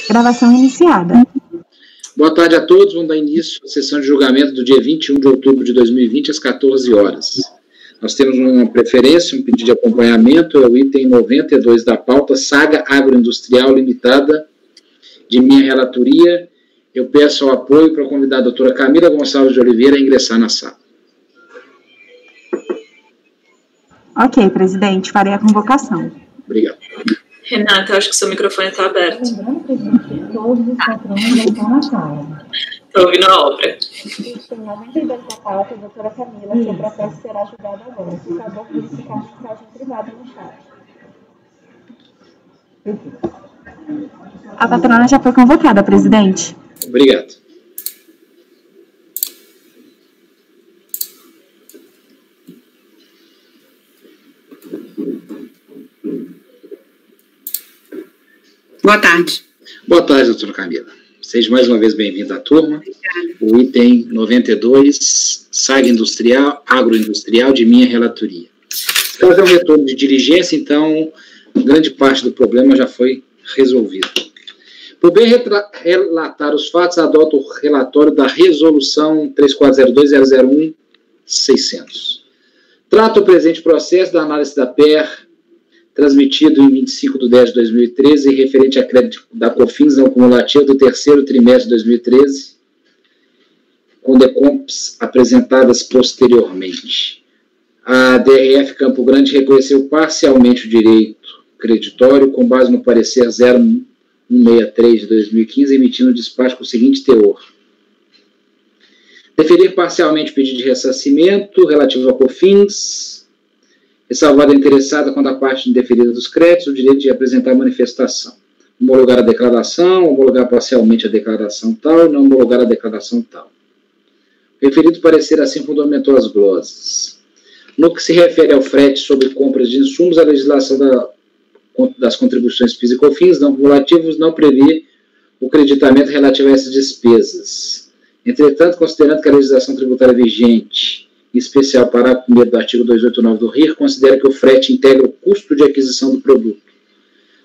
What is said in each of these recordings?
Gravação iniciada. Boa tarde a todos. Vamos dar início à sessão de julgamento do dia 21 de outubro de 2020, às 14 horas. Nós temos uma preferência, um pedido de acompanhamento, é o item 92 da pauta, Saga Agroindustrial Limitada, de minha relatoria. Eu peço o apoio para convidar a doutora Camila Gonçalves de Oliveira a ingressar na sala. Ok, presidente, farei a convocação. Obrigado. Renata, eu acho que seu microfone está aberto. Lembrando, presidente, que todos os patrões já estão na sala. Estou ouvindo a obra. Item 92 da pauta, doutora Camila, seu processo será julgado agora. Por favor, verificar a mensagem privada no chat. A patrona já foi convocada, presidente. Obrigado. Boa tarde. Boa tarde, doutora Camila. Seja mais uma vez bem-vinda à turma. O item 92, Saga Agroindustrial, de minha relatoria. Se caso é um retorno de diligência, então, grande parte do problema já foi resolvido. Por bem relatar os fatos, adoto o relatório da Resolução 3402-001-600. Trata o presente processo da análise da PER, transmitido em 25 de 10 de 2013, referente a crédito da COFINS não cumulativo do terceiro trimestre de 2013, com decomps apresentadas posteriormente. A DRF Campo Grande reconheceu parcialmente o direito creditório, com base no parecer 0163 de 2015, emitindo o despacho com o seguinte teor: deferir parcialmente o pedido de ressarcimento relativo a COFINS, ressalvada a interessada quando a parte indeferida dos créditos, o direito de apresentar manifestação. Homologar a declaração, homologar parcialmente a declaração tal, não homologar a declaração tal. O referido parecer assim fundamentou as glosas. No que se refere ao frete sobre compras de insumos, a legislação das contribuições PIS e COFINS não cumulativos não prevê o creditamento relativo a essas despesas. Entretanto, considerando que a legislação tributária vigente, em especial, parágrafo 1º do artigo 289 do RIR, considera que o frete integra o custo de aquisição do produto.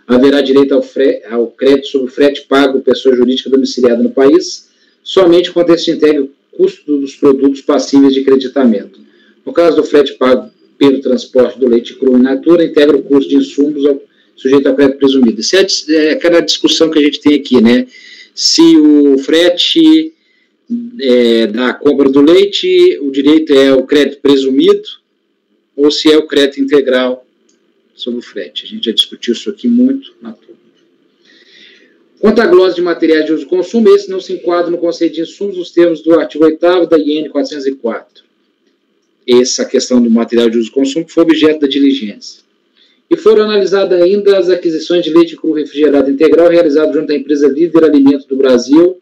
Haverá direito ao crédito sobre o frete pago por pessoa jurídica domiciliada no país, somente quando este integra o custo dos produtos passíveis de creditamento. No caso do frete pago pelo transporte do leite cru in natura, integra o custo de insumos sujeito ao crédito presumido. Isso é aquela discussão que a gente tem aqui, né? Se o frete da compra do leite, o direito é o crédito presumido, ou se é o crédito integral sobre o frete. A gente já discutiu isso aqui muito na turma. Quanto à glosa de materiais de uso e consumo, esse não se enquadra no conceito de insumos nos termos do artigo 8º da IN 404. Essa questão do material de uso e consumo foi objeto da diligência. E foram analisadas ainda as aquisições de leite cru refrigerado integral realizadas junto à empresa Líder Alimento do Brasil,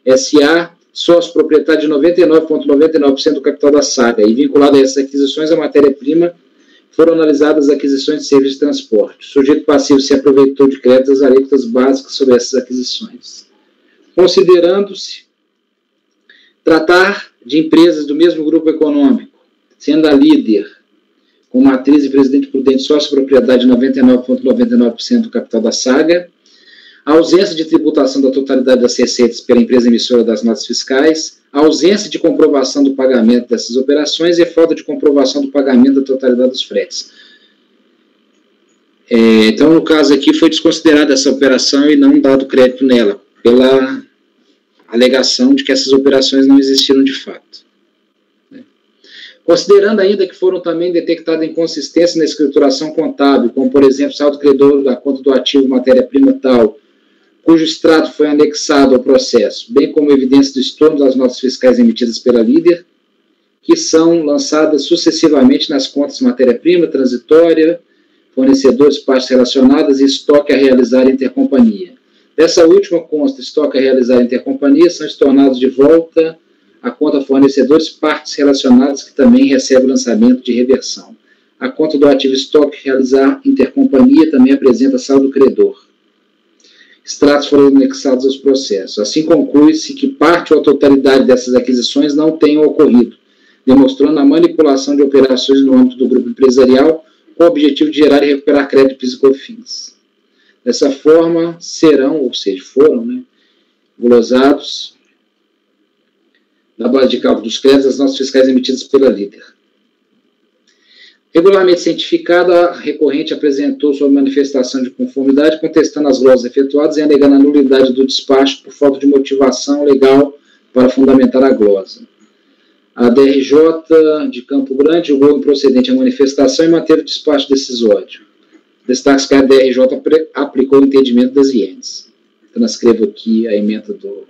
S.A., sócio proprietário de 99,99% do capital da Saga, e vinculado a essas aquisições, a matéria-prima, foram analisadas as aquisições de serviços de transporte. O sujeito passivo se aproveitou de créditos alíquotas básicas sobre essas aquisições. Considerando-se tratar de empresas do mesmo grupo econômico, sendo a Líder, com matriz e presidente prudente, sócio propriedade de 99,99% do capital da Saga, a ausência de tributação da totalidade das receitas pela empresa emissora das notas fiscais, a ausência de comprovação do pagamento dessas operações e a falta de comprovação do pagamento da totalidade dos fretes. Então, no caso aqui, foi desconsiderada essa operação e não dado crédito nela, pela alegação de que essas operações não existiram de fato. Considerando ainda que foram também detectadas inconsistências na escrituração contábil, como, por exemplo, saldo credor da conta do ativo matéria-prima tal, cujo extrato foi anexado ao processo, bem como evidência do estorno das notas fiscais emitidas pela Líder, que são lançadas sucessivamente nas contas matéria-prima, transitória, fornecedores, partes relacionadas e estoque a realizar intercompanhia. Dessa última consta, estoque a realizar intercompanhia, são estornados de volta a conta fornecedores, partes relacionadas que também recebe o lançamento de reversão. A conta do ativo estoque realizar intercompanhia também apresenta saldo credor. Extratos foram anexados aos processos. Assim conclui-se que parte ou a totalidade dessas aquisições não tenham ocorrido, demonstrando a manipulação de operações no âmbito do grupo empresarial com o objetivo de gerar e recuperar crédito PIS e COFINS. Dessa forma, serão, ou seja, foram, né, glosados na base de cálculo dos créditos as notas fiscais emitidas pela líder. Regularmente cientificado, a recorrente apresentou sua manifestação de conformidade, contestando as glosas efetuadas e alegando a nulidade do despacho por falta de motivação legal para fundamentar a glosa. A DRJ de Campo Grande julgou improcedente a manifestação e manteve o despacho decisório. Destaque que a DRJ aplicou o entendimento das IENs. Transcrevo aqui a emenda do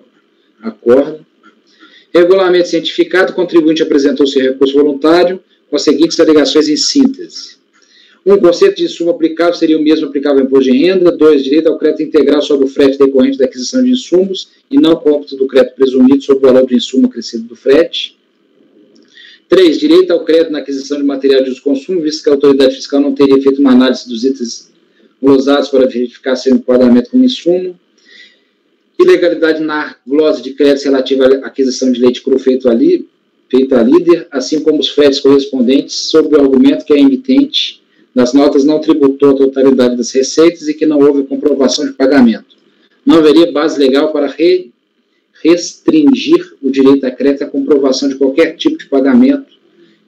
acordo. Regularmente cientificado, o contribuinte apresentou seu recurso voluntário com as seguintes alegações em síntese. 1. Conceito de insumo aplicável seria o mesmo aplicável ao imposto de renda. 2. Direito ao crédito integral sobre o frete decorrente da aquisição de insumos e não cômputo do crédito presumido sobre o valor do insumo acrescido do frete. 3. Direito ao crédito na aquisição de material de uso e consumo, visto que a autoridade fiscal não teria feito uma análise dos itens glosados para verificar seu enquadramento como insumo. Ilegalidade na glosa de créditos relativa à aquisição de leite cru feito à líder, assim como os fretes correspondentes, sob o argumento que a emitente das notas não tributou a totalidade das receitas e que não houve comprovação de pagamento. Não haveria base legal para restringir o direito a crédito à comprovação de qualquer tipo de pagamento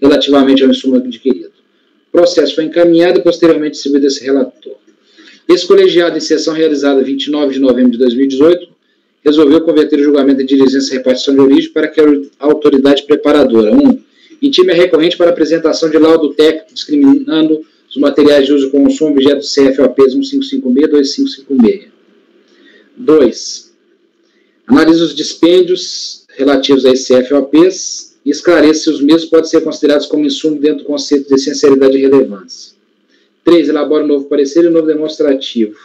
relativamente ao insumo adquirido. O processo foi encaminhado e posteriormente distribuído a esse relator. Esse colegiado, em sessão realizada 29 de novembro de 2018, resolveu converter o julgamento de diligência e repartição de origem para que a autoridade preparadora 1. Intime a recorrente para apresentação de laudo técnico discriminando os materiais de uso e consumo objeto do CFOPs 1556 e 2556. 2. Analise os dispêndios relativos a esses CFOPs e esclareça se os mesmos podem ser considerados como insumo dentro do conceito de essencialidade e relevância. 3. Elabora um novo parecer e um novo demonstrativo.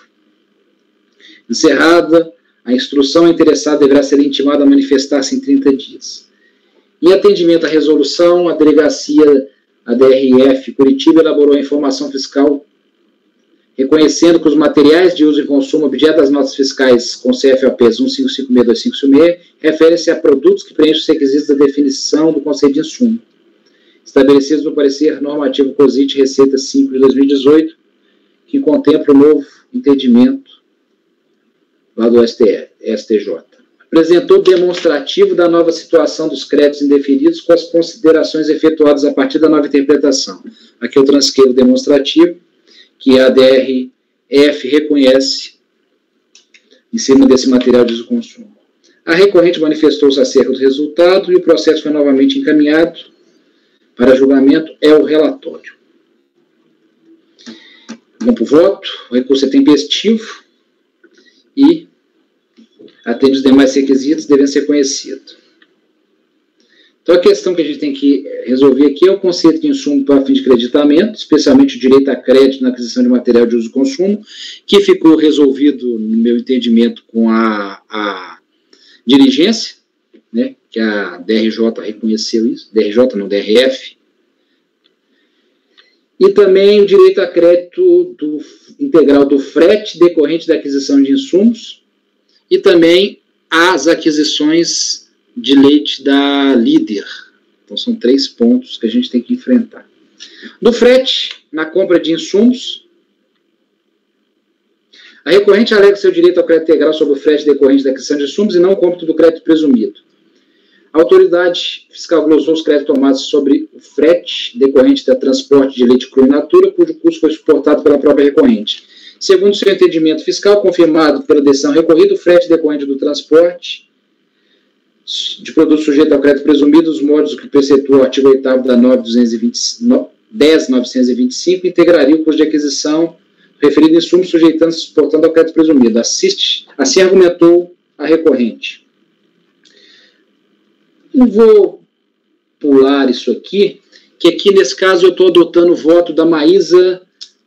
Encerrada a instrução, a interessada deverá ser intimada a manifestar-se em 30 dias. Em atendimento à resolução, a delegacia, a DRF Curitiba, elaborou a informação fiscal reconhecendo que os materiais de uso e consumo objeto das notas fiscais com CFOPs 1556 e 2556 referem-se a produtos que preenchem os requisitos da definição do conceito de insumo, estabelecidos no parecer normativo COSIT Receita 5 de 2018, que contempla o novo entendimento lá do STJ. Apresentou demonstrativo da nova situação dos créditos indeferidos com as considerações efetuadas a partir da nova interpretação. Aqui eu transcrevo o demonstrativo, que a DRF reconhece em cima desse material de uso e consumo. A recorrente manifestou-se acerca do resultado e o processo foi novamente encaminhado para julgamento. É o relatório. Vamos para o voto. O recurso é tempestivo e atende os demais requisitos, devem ser conhecidos. Então, a questão que a gente tem que resolver aqui é o conceito de insumo para fim de creditamento, especialmente o direito a crédito na aquisição de material de uso e consumo, que ficou resolvido, no meu entendimento, com a diligência, né, que a DRJ reconheceu isso, DRF, e também o direito a crédito integral do frete decorrente da aquisição de insumos, e também as aquisições de leite da líder. Então, são 3 pontos que a gente tem que enfrentar. Do frete, na compra de insumos, a recorrente alega seu direito ao crédito integral sobre o frete decorrente da aquisição de insumos e não o cômputo do crédito presumido. A autoridade fiscal glosou os créditos tomados sobre o frete decorrente da transporte de leite cru in natura, cujo custo foi suportado pela própria recorrente. Segundo seu entendimento fiscal, confirmado pela decisão recorrida, o frete decorrente do transporte de produtos sujeitos ao crédito presumido, os modos que precetua o artigo 8º da 10.925, integraria o custo de aquisição referido em insumo, sujeitando-se e suportando ao crédito presumido. Assim argumentou a recorrente. Não vou pular isso aqui, que aqui nesse caso eu estou adotando o voto da Maísa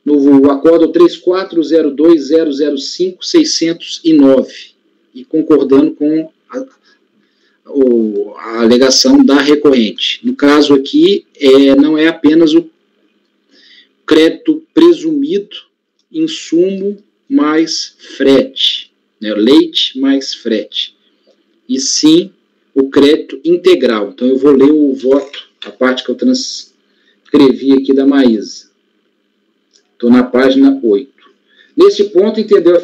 no acordo 3402005609 e concordando com a alegação da recorrente. No caso aqui, não é apenas o crédito presumido, insumo mais frete, né, leite mais frete, e sim o crédito integral. Então, eu vou ler o voto, a parte que eu transcrevi aqui da Maísa. Estou na página 8. Neste ponto, entendeu,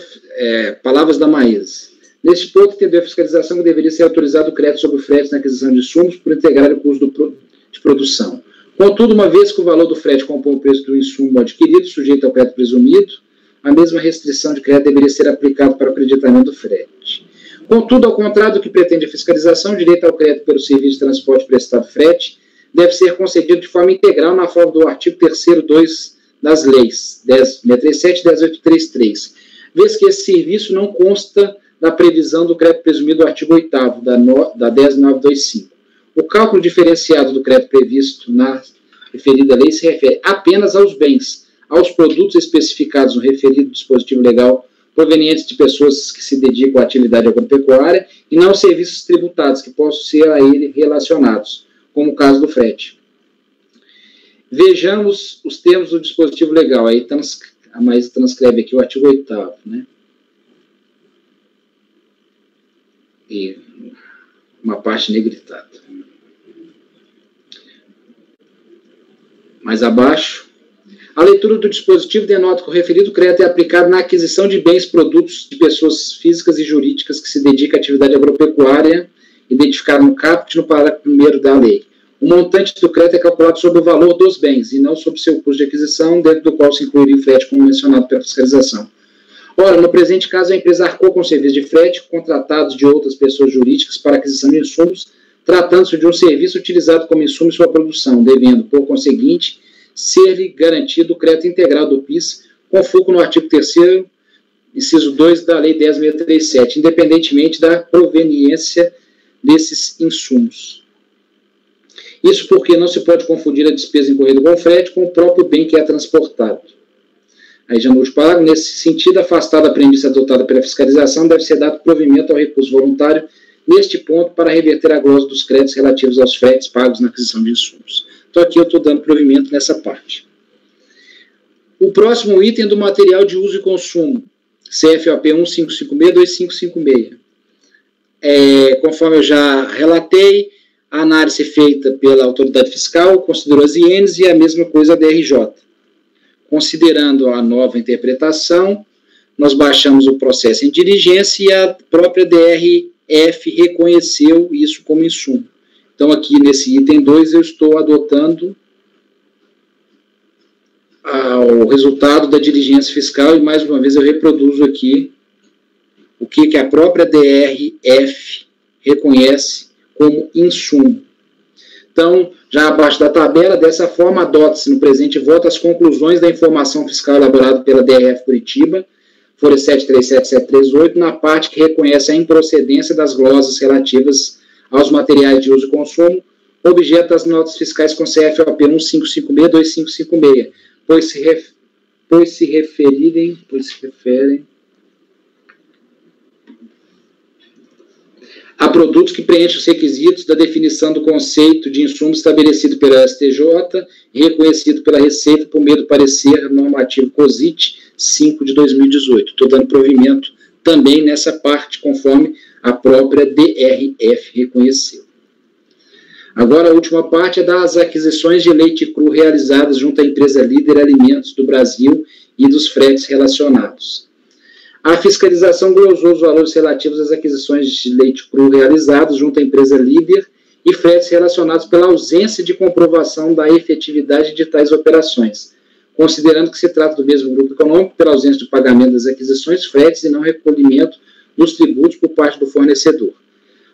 palavras da Maísa, neste ponto, entendeu a fiscalização que deveria ser autorizado o crédito sobre o frete na aquisição de insumos por integrar o custo de produção. Contudo, uma vez que o valor do frete compõe o preço do insumo adquirido, sujeito ao crédito presumido, a mesma restrição de crédito deveria ser aplicada para o acreditamento do frete. Contudo, ao contrário do que pretende a fiscalização, o direito ao crédito pelo serviço de transporte prestado frete deve ser concedido de forma integral na forma do artigo 3º 2 das leis 10.637 e 10.833, vez que esse serviço não consta da previsão do crédito presumido do artigo 8º da 10.925. O cálculo diferenciado do crédito previsto na referida lei se refere apenas aos bens, aos produtos especificados no referido dispositivo legal provenientes de pessoas que se dedicam à atividade agropecuária e não aos serviços tributados que possam ser a ele relacionados, como o caso do frete. Vejamos os termos do dispositivo legal. Aí a Maísa transcreve aqui o artigo 8º, né? E uma parte negritada. Mais abaixo, a leitura do dispositivo denota que o referido crédito é aplicado na aquisição de bens, produtos de pessoas físicas e jurídicas que se dedicam à atividade agropecuária, identificado no caput no parágrafo 1º da lei. O montante do crédito é calculado sobre o valor dos bens e não sobre seu custo de aquisição, dentro do qual se incluiria o frete, como mencionado pela fiscalização. Ora, no presente caso, a empresa arcou com serviço de frete contratados de outras pessoas jurídicas para aquisição de insumos, tratando-se de um serviço utilizado como insumo em sua produção, devendo, por conseguinte, ser-lhe garantido o crédito integral do PIS, com foco no artigo 3º, inciso 2 da Lei 10.637, independentemente da proveniência desses insumos. Isso porque não se pode confundir a despesa incorrida com o frete com o próprio bem que é transportado. Aí já no último parágrafo, nesse sentido, afastada a premissa adotada pela fiscalização, deve ser dado provimento ao recurso voluntário neste ponto para reverter a glosa dos créditos relativos aos fretes pagos na aquisição de insumos. Então aqui eu estou dando provimento nessa parte. O próximo item é do material de uso e consumo, CFOP 1556-2556. Conforme eu já relatei, a análise feita pela autoridade fiscal considerou as ienes e a mesma coisa a DRJ. Considerando a nova interpretação, nós baixamos o processo em diligência e a própria DRF reconheceu isso como insumo. Então, aqui nesse item 2, eu estou adotando o resultado da diligência fiscal e, mais uma vez, eu reproduzo aqui o que a própria DRF reconhece como insumo. Então, já abaixo da tabela, dessa forma, adota-se no presente voto as conclusões da informação fiscal elaborada pela DRF Curitiba, folha 737738, na parte que reconhece a improcedência das glosas relativas aos materiais de uso e consumo, objeto das notas fiscais com CFOP 1556-2556, pois se referem a produtos que preenchem os requisitos da definição do conceito de insumo estabelecido pela STJ e reconhecido pela Receita por meio do parecer normativo COSIT 5 de 2018. Estou dando provimento também nessa parte, conforme a própria DRF reconheceu. Agora, a última parte é das aquisições de leite cru realizadas junto à empresa Líder Alimentos do Brasil e dos fretes relacionados. A fiscalização glosou os valores relativos às aquisições de leite cru realizados junto à empresa Líder e fretes relacionados pela ausência de comprovação da efetividade de tais operações, considerando que se trata do mesmo grupo econômico pela ausência de pagamento das aquisições, fretes e não recolhimento dos tributos por parte do fornecedor.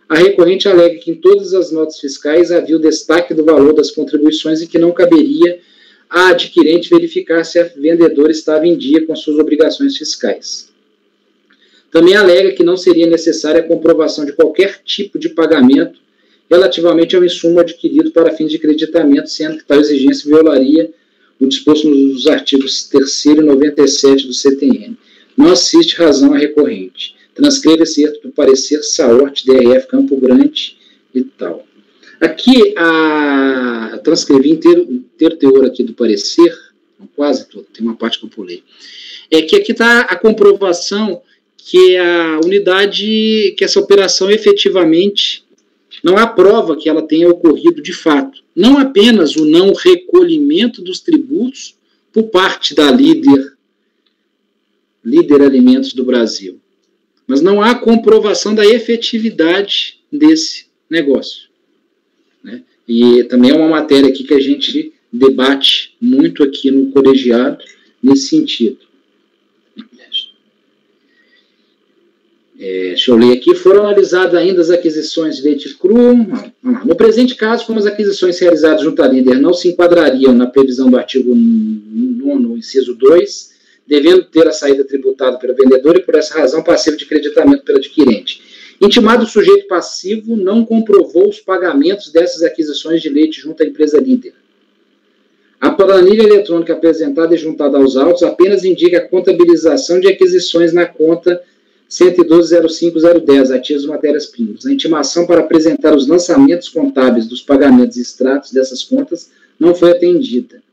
A recorrente alega que em todas as notas fiscais havia o destaque do valor das contribuições e que não caberia a adquirente verificar se a vendedora estava em dia com suas obrigações fiscais. Também alega que não seria necessária a comprovação de qualquer tipo de pagamento relativamente ao insumo adquirido para fins de creditamento, sendo que tal exigência violaria o disposto nos artigos 3º e 97 do CTN. Não assiste razão à recorrente. Transcreva esse erro do parecer Saort, DRF, Campo Grande e tal. Aqui, transcrevi inteiro teor aqui do parecer, quase todo, tem uma parte que eu pulei. É que aqui está a comprovação que a unidade, que essa operação efetivamente não há prova que ela tenha ocorrido de fato. Não apenas o não recolhimento dos tributos por parte da Líder Líder Alimentos do Brasil. Mas não há comprovação da efetividade desse negócio, né? E também é uma matéria aqui que a gente debate muito aqui no colegiado nesse sentido. Deixa eu ler aqui. Foram analisadas ainda as aquisições de leite cru. No presente caso, como as aquisições realizadas junto à Líder não se enquadrariam na previsão do artigo 9º, inciso 2, devendo ter a saída tributada pelo vendedor e, por essa razão, passivo de creditamento pelo adquirente. Intimado, o sujeito passivo não comprovou os pagamentos dessas aquisições de leite junto à empresa Líder. A planilha eletrônica apresentada e juntada aos autos apenas indica a contabilização de aquisições na conta 112.05.010, ativos e matérias-primas. A intimação para apresentar os lançamentos contábeis dos pagamentos e extratos dessas contas não foi atendida.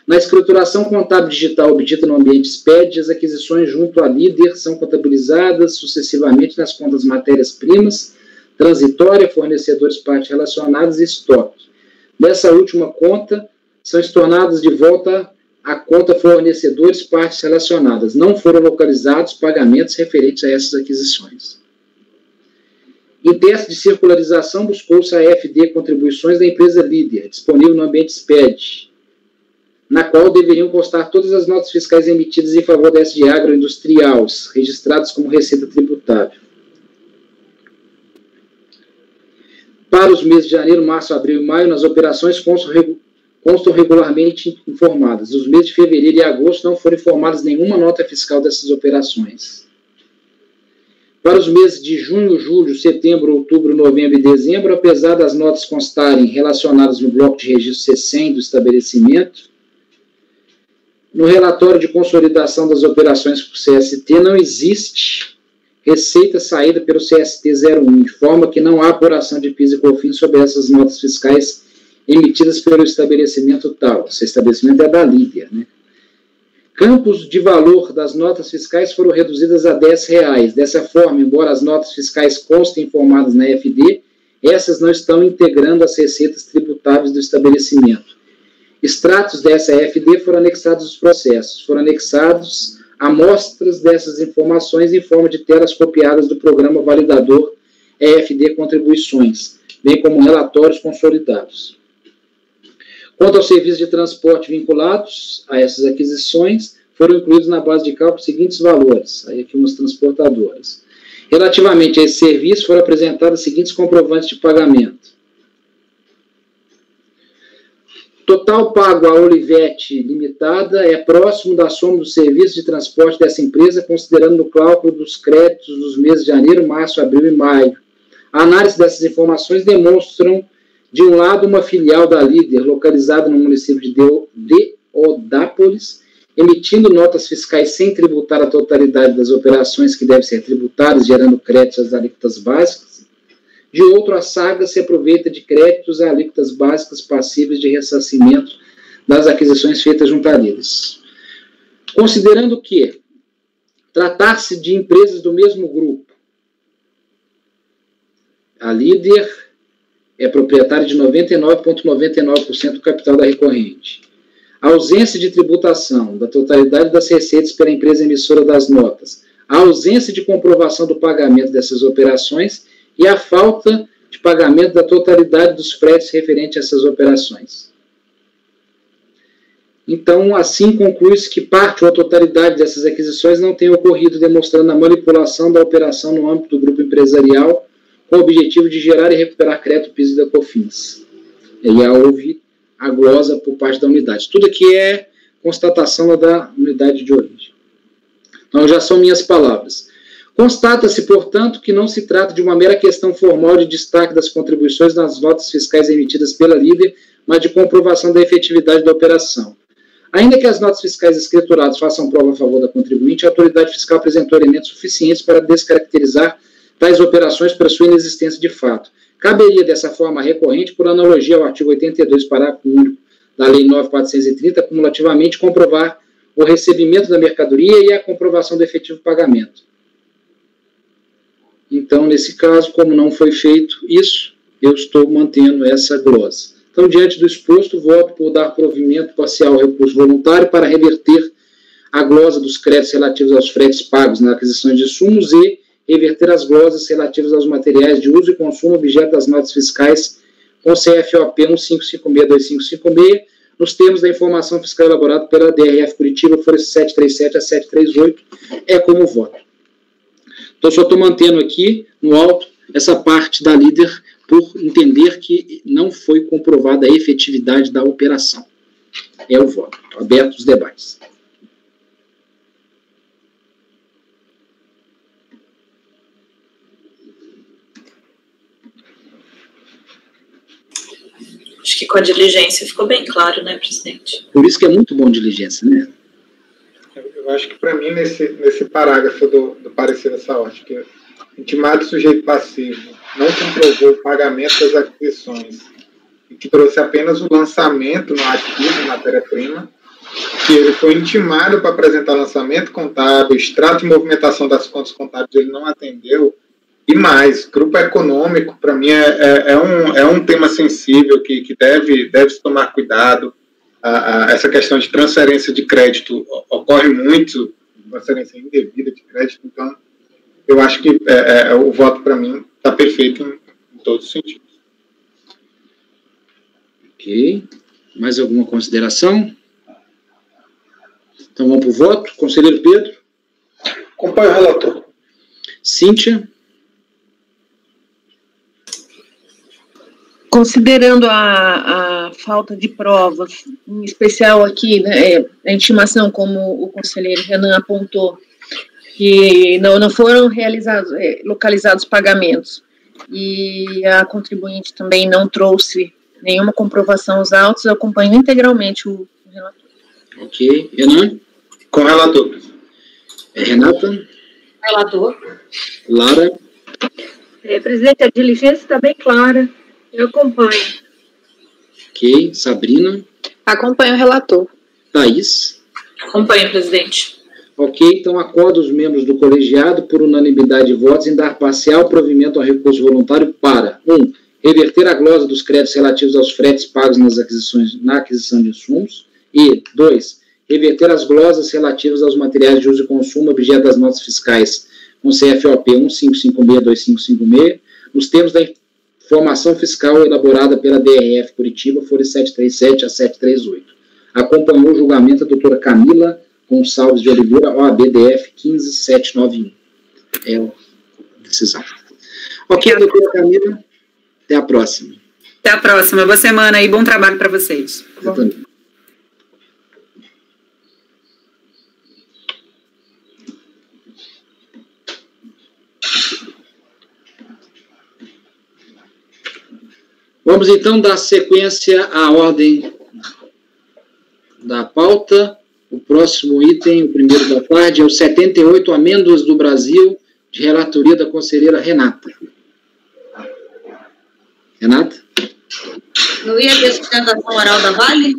Na escrituração contábil digital obtida no ambiente SPED, as aquisições junto à Líder são contabilizadas sucessivamente nas contas matérias-primas, transitória, fornecedores partes relacionadas e estoque. Dessa última conta, são estornadas de volta a conta fornecedores partes relacionadas. Não foram localizados pagamentos referentes a essas aquisições. Em teste de circularização, buscou-se a FD contribuições da empresa Líder, disponível no ambiente SPED, na qual deveriam constar todas as notas fiscais emitidas em favor da SG Agroindustrial, registradas como receita tributável. Para os meses de janeiro, março, abril e maio, nas operações constam regularmente informadas. Os meses de fevereiro e agosto não foram informadas nenhuma nota fiscal dessas operações. Para os meses de junho, julho, setembro, outubro, novembro e dezembro, apesar das notas constarem relacionadas no bloco de registro C100 do estabelecimento, no relatório de consolidação das operações por CST não existe receita saída pelo CST 01, de forma que não há apuração de PIS e COFINS sobre essas notas fiscais emitidas pelo estabelecimento tal. Esse estabelecimento é da Líder, né? Campos de valor das notas fiscais foram reduzidas a R$10. Dessa forma, embora as notas fiscais constem informadas na FD, essas não estão integrando as receitas tributáveis do estabelecimento. Extratos dessa FD foram anexados aos processos. Foram anexados amostras dessas informações em forma de telas copiadas do programa validador EFD Contribuições, bem como relatórios consolidados. Quanto aos serviços de transporte vinculados a essas aquisições, foram incluídos na base de cálculo os seguintes valores. Aí aqui umas transportadoras. Relativamente a esse serviço, foram apresentados os seguintes comprovantes de pagamento. Total pago à Olivetti Limitada é próximo da soma dos serviços de transporte dessa empresa, considerando o cálculo dos créditos dos meses de janeiro, março, abril e maio. A análise dessas informações demonstram, de um lado, uma filial da Líder, localizada no município de Deodápolis, emitindo notas fiscais sem tributar a totalidade das operações que devem ser tributadas, gerando créditos às alíquotas básicas. De outro, a Saga se aproveita de créditos a alíquotas básicas passíveis de ressarcimento das aquisições feitas junto a eles. Considerando que tratar-se de empresas do mesmo grupo, a Líder é proprietária de 99,99% do capital da recorrente. A ausência de tributação da totalidade das receitas pela empresa emissora das notas, a ausência de comprovação do pagamento dessas operações e a falta de pagamento da totalidade dos fretes referentes a essas operações. Então, assim conclui-se que parte ou a totalidade dessas aquisições não tem ocorrido, demonstrando a manipulação da operação no âmbito do grupo empresarial, com o objetivo de gerar e recuperar crédito, PIS e da COFINS. E aí houve a glosa por parte da unidade. Tudo aqui é constatação da unidade de origem. Então, já são minhas palavras. Constata-se, portanto, que não se trata de uma mera questão formal de destaque das contribuições nas notas fiscais emitidas pela Líder, mas de comprovação da efetividade da operação. Ainda que as notas fiscais escrituradas façam prova a favor da contribuinte, a autoridade fiscal apresentou elementos suficientes para descaracterizar tais operações pela sua inexistência de fato. Caberia, dessa forma recorrente, por analogia ao artigo 82, parágrafo único da Lei 9.430, cumulativamente comprovar o recebimento da mercadoria e a comprovação do efetivo pagamento. Então, nesse caso, como não foi feito isso, eu estou mantendo essa glosa. Então, diante do exposto, voto por dar provimento parcial ao recurso voluntário para reverter a glosa dos créditos relativos aos fretes pagos na aquisição de insumos e reverter as glosas relativas aos materiais de uso e consumo objeto das notas fiscais com CFOP 155625556, nos termos da informação fiscal elaborada pela DRF Curitiba, foram 737 a 738, é como voto. Então, só estou mantendo aqui, no alto, essa parte da líder, por entender que não foi comprovada a efetividade da operação. É o voto. Aberto os debates. Acho que com a diligência ficou bem claro, né, presidente? Por isso que é muito bom diligência, né? Eu acho que, para mim, nesse parágrafo do parecer dessa ordem, que intimado sujeito passivo não comprovou o pagamento das aquisições e que trouxe apenas o lançamento no ativo, matéria-prima, que ele foi intimado para apresentar lançamento contábil, extrato e movimentação das contas contábeis, ele não atendeu. E mais, grupo econômico, para mim, é um tema sensível que deve se tomar cuidado. Essa questão de transferência de crédito ocorre muito, transferência indevida de crédito, então eu acho que o voto, para mim, está perfeito em todos os sentidos. Ok. Mais alguma consideração? Então vamos para o voto. Conselheiro Pedro? Acompanho o relator. Cíntia? Considerando a falta de provas, em especial aqui, né, a intimação, como o conselheiro Renan apontou, que não foram localizados pagamentos, e a contribuinte também não trouxe nenhuma comprovação aos autos, eu acompanho integralmente o relator. Ok. Renan? Com o relator. Renata? Relator. Lara? Presidente, a diligência está bem clara. Eu acompanho. Ok. Sabrina? Acompanho o relator. Thaís? Acompanho, presidente. Ok, então acordo os membros do colegiado por unanimidade de votos em dar parcial provimento ao recurso voluntário para 1. Reverter a glosa dos créditos relativos aos fretes pagos na aquisição de insumos e 2. Reverter as glosas relativas aos materiais de uso e consumo objeto das notas fiscais com CFOP 155625556 nos termos da informação fiscal elaborada pela DRF Curitiba, folha 737 a 738. Acompanhou o julgamento a doutora Camila Gonçalves de Oliveira, OAB-DF 15791. É a decisão. Ok, doutora Camila, até a próxima. Até a próxima. Boa semana e bom trabalho para vocês. Eu também. Vamos então dar sequência à ordem da pauta. O próximo item, o primeiro da tarde, é o 78 Amêndoas do Brasil, de relatoria da conselheira Renata. Renata? Não ia ter sustentação oral da Vale?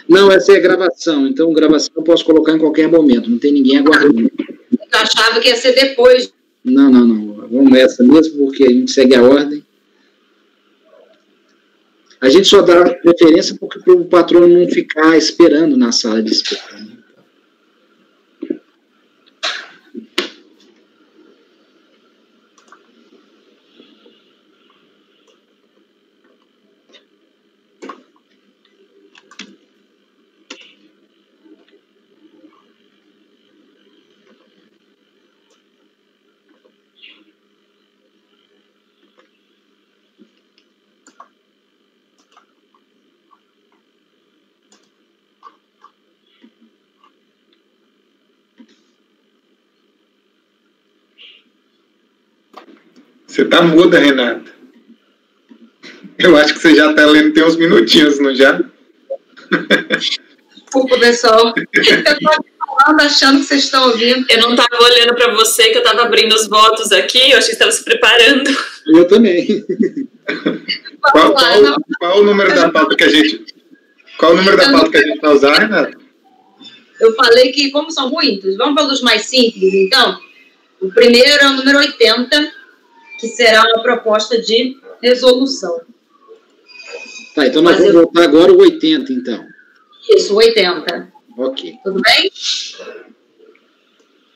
Não, essa é gravação. Então, gravação eu posso colocar em qualquer momento. Não tem ninguém aguardando. Eu achava que ia ser depois. Não. Vamos nessa mesmo, porque a gente segue a ordem. A gente só dá preferência para o patrono não ficar esperando na sala de espera. Você tá muda, Renata. Eu acho que você já tá lendo tem uns minutinhos, não já? Desculpa, pessoal. Eu tô falando, achando que vocês estão ouvindo. Eu não estava olhando para você, que eu estava abrindo os votos aqui, eu achei que você estava se preparando. Eu também. Qual o número da pauta que a gente... Qual o número da pauta que a gente vai usar, Renata? Eu falei que, como são muitos, vamos pelos mais simples, então. O primeiro é o número 80, que será uma proposta de resolução. Tá, então nós vamos voltar agora o 80, então. Isso, 80. Ok. Tudo bem?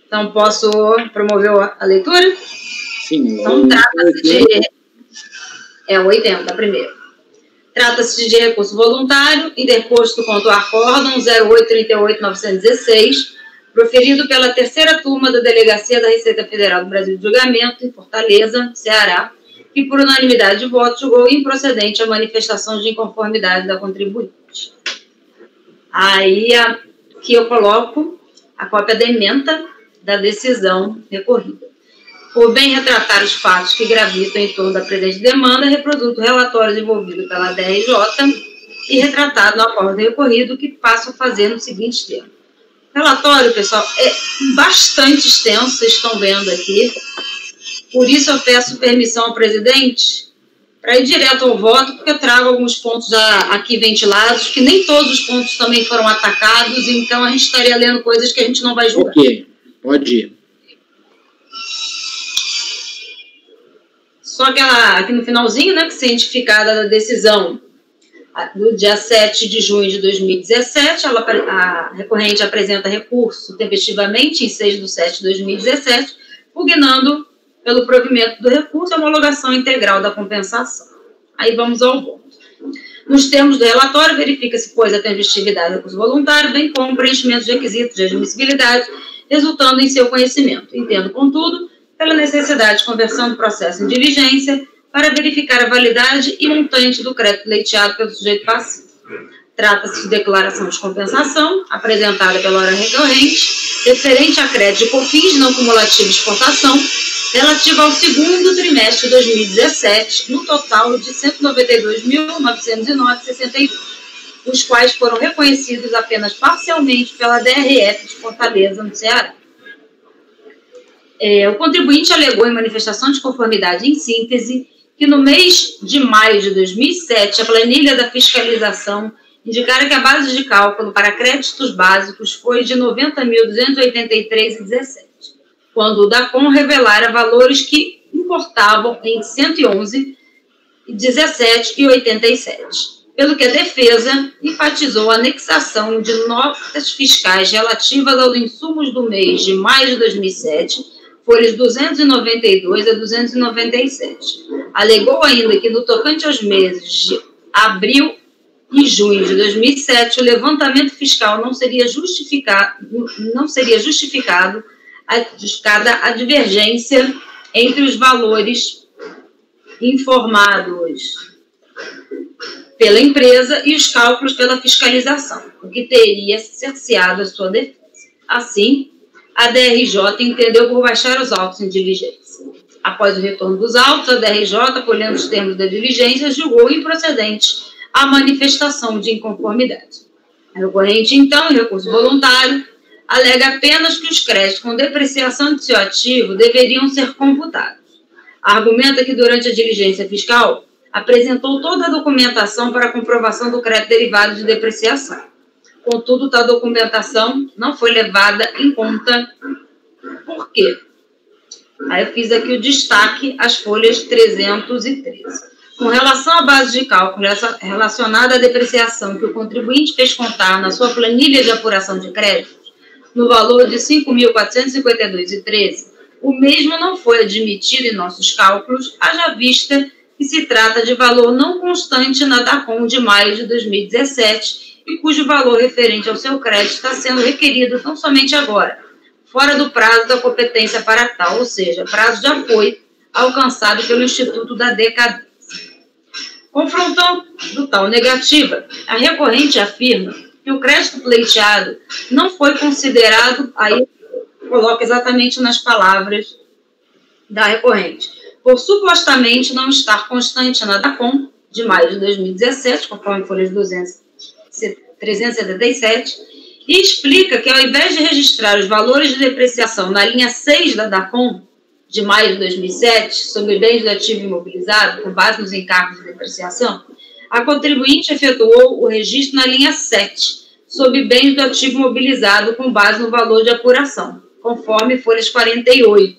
Então, posso promover a leitura? Sim. Então, trata-se de... É o 80, primeiro. Trata-se de recurso voluntário, interposto contra o acórdão 0838-916, proferido pela terceira turma da Delegacia da Receita Federal do Brasil de Julgamento, em Fortaleza, Ceará, que, por unanimidade de votos, julgou improcedente a manifestação de inconformidade da contribuinte. Aí, aqui eu coloco a cópia da ementa da decisão recorrida. Por bem retratar os fatos que gravitam em torno da presente demanda, reproduzo o relatório desenvolvido pela DRJ e retratado no acordo recorrido, que passo a fazer no seguinte termo. O relatório, pessoal, é bastante extenso, vocês estão vendo aqui. Por isso eu peço permissão ao presidente para ir direto ao voto, porque eu trago alguns pontos já aqui ventilados, que nem todos os pontos também foram atacados, então a gente estaria lendo coisas que a gente não vai julgar. Ok, pode ir. Só aqui no finalzinho, né, que cientificada da decisão do dia 7 de junho de 2017, a recorrente apresenta recurso tempestivamente em 6/7 de 2017, pugnando pelo provimento do recurso e homologação integral da compensação. Aí vamos ao voto. Nos termos do relatório, verifica-se, pois, a tempestividade do recurso voluntário, bem como o preenchimento de requisitos de admissibilidade, resultando em seu conhecimento. Entendo, contudo, pela necessidade de conversão do processo em diligência para verificar a validade e montante do crédito pleiteado pelo sujeito passivo. Trata-se de declaração de compensação, apresentada pela hora recorrente, referente a crédito de COFINS não cumulativo de exportação, relativa ao segundo trimestre de 2017, no total de R$ 192.909,62, os quais foram reconhecidos apenas parcialmente pela DRF de Fortaleza, no Ceará. O contribuinte alegou em manifestação de conformidade em síntese que no mês de maio de 2007, a planilha da fiscalização indicara que a base de cálculo para créditos básicos foi de R$ 90.283,17, quando o DACOM revelara valores que importavam em R$ 111,17,87, pelo que a defesa enfatizou a anexação de notas fiscais relativas aos insumos do mês de maio de 2007, folhas 292 a 297. Alegou ainda que, no tocante aos meses de abril e junho de 2007, o levantamento fiscal não seria justificado a divergência entre os valores informados pela empresa e os cálculos pela fiscalização, o que teria cerceado a sua defesa. Assim, a DRJ entendeu por baixar os autos em diligência. Após o retorno dos autos, a DRJ, acolhendo os termos da diligência, julgou improcedente a manifestação de inconformidade. A recorrente, então, em recurso voluntário, alega apenas que os créditos com depreciação de seu ativo deveriam ser computados. Argumenta que, durante a diligência fiscal, apresentou toda a documentação para a comprovação do crédito derivado de depreciação. Contudo, tal documentação não foi levada em conta. Por quê? Aí eu fiz aqui o destaque às folhas 313. Com relação à base de cálculo relacionada à depreciação que o contribuinte fez constar na sua planilha de apuração de créditos, no valor de R$ 5.452,13, o mesmo não foi admitido em nossos cálculos, haja vista que se trata de valor não constante na DACOM de maio de 2017 e cujo valor referente ao seu crédito está sendo requerido não somente agora, fora do prazo da competência para tal, ou seja, prazo já foi alcançado pelo Instituto da Decadência. Confrontando tal negativa, a recorrente afirma que o crédito pleiteado não foi considerado, aí coloca exatamente nas palavras da recorrente, por supostamente não estar constante na DACOM de maio de 2017, conforme folhas 377, e explica que, ao invés de registrar os valores de depreciação na linha 6 da DACOM, de maio de 2007, sobre bens do ativo imobilizado, com base nos encargos de depreciação, a contribuinte efetuou o registro na linha 7, sobre bens do ativo imobilizado, com base no valor de apuração, conforme folhas 48,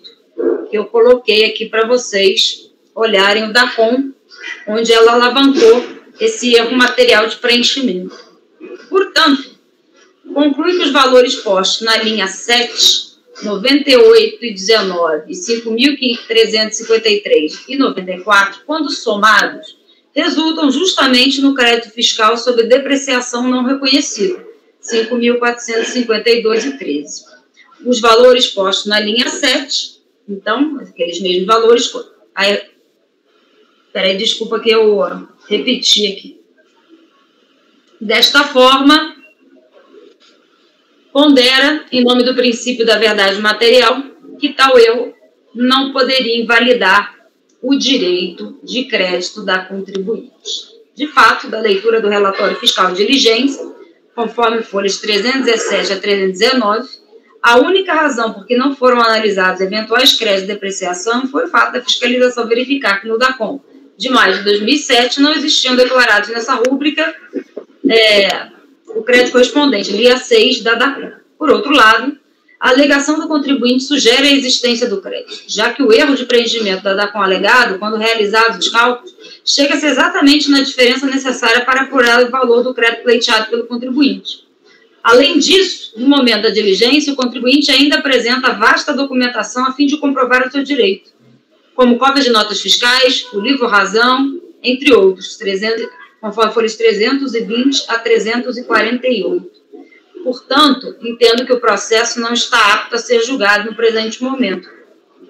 que eu coloquei aqui para vocês olharem o DACOM, onde ela alavancou esse erro material de preenchimento. Portanto, conclui que os valores postos na linha 7, 98,19 e 5.353 e 94, quando somados, resultam justamente no crédito fiscal sobre depreciação não reconhecido, 5.452,13. Os valores postos na linha 7, então, aqueles mesmos valores... Peraí, desculpa que eu repeti aqui. Desta forma, pondera, em nome do princípio da verdade material, que tal erro não poderia invalidar o direito de crédito da contribuinte. De fato, da leitura do relatório fiscal de diligência, conforme folhas 317 a 319, a única razão por que não foram analisados eventuais créditos de depreciação foi o fato da fiscalização verificar que no DACOM de maio de 2007 não existiam declarados nessa rúbrica o crédito correspondente, linha 6 da DACOM. Por outro lado, a alegação do contribuinte sugere a existência do crédito, já que o erro de preenchimento da DACOM alegado, quando realizados os cálculos, chega-se exatamente na diferença necessária para apurar o valor do crédito pleiteado pelo contribuinte. Além disso, no momento da diligência, o contribuinte ainda apresenta vasta documentação a fim de comprovar o seu direito, como cópias de notas fiscais, o livro-razão, entre outros, conforme folhas 320 a 348. Portanto, entendo que o processo não está apto a ser julgado no presente momento.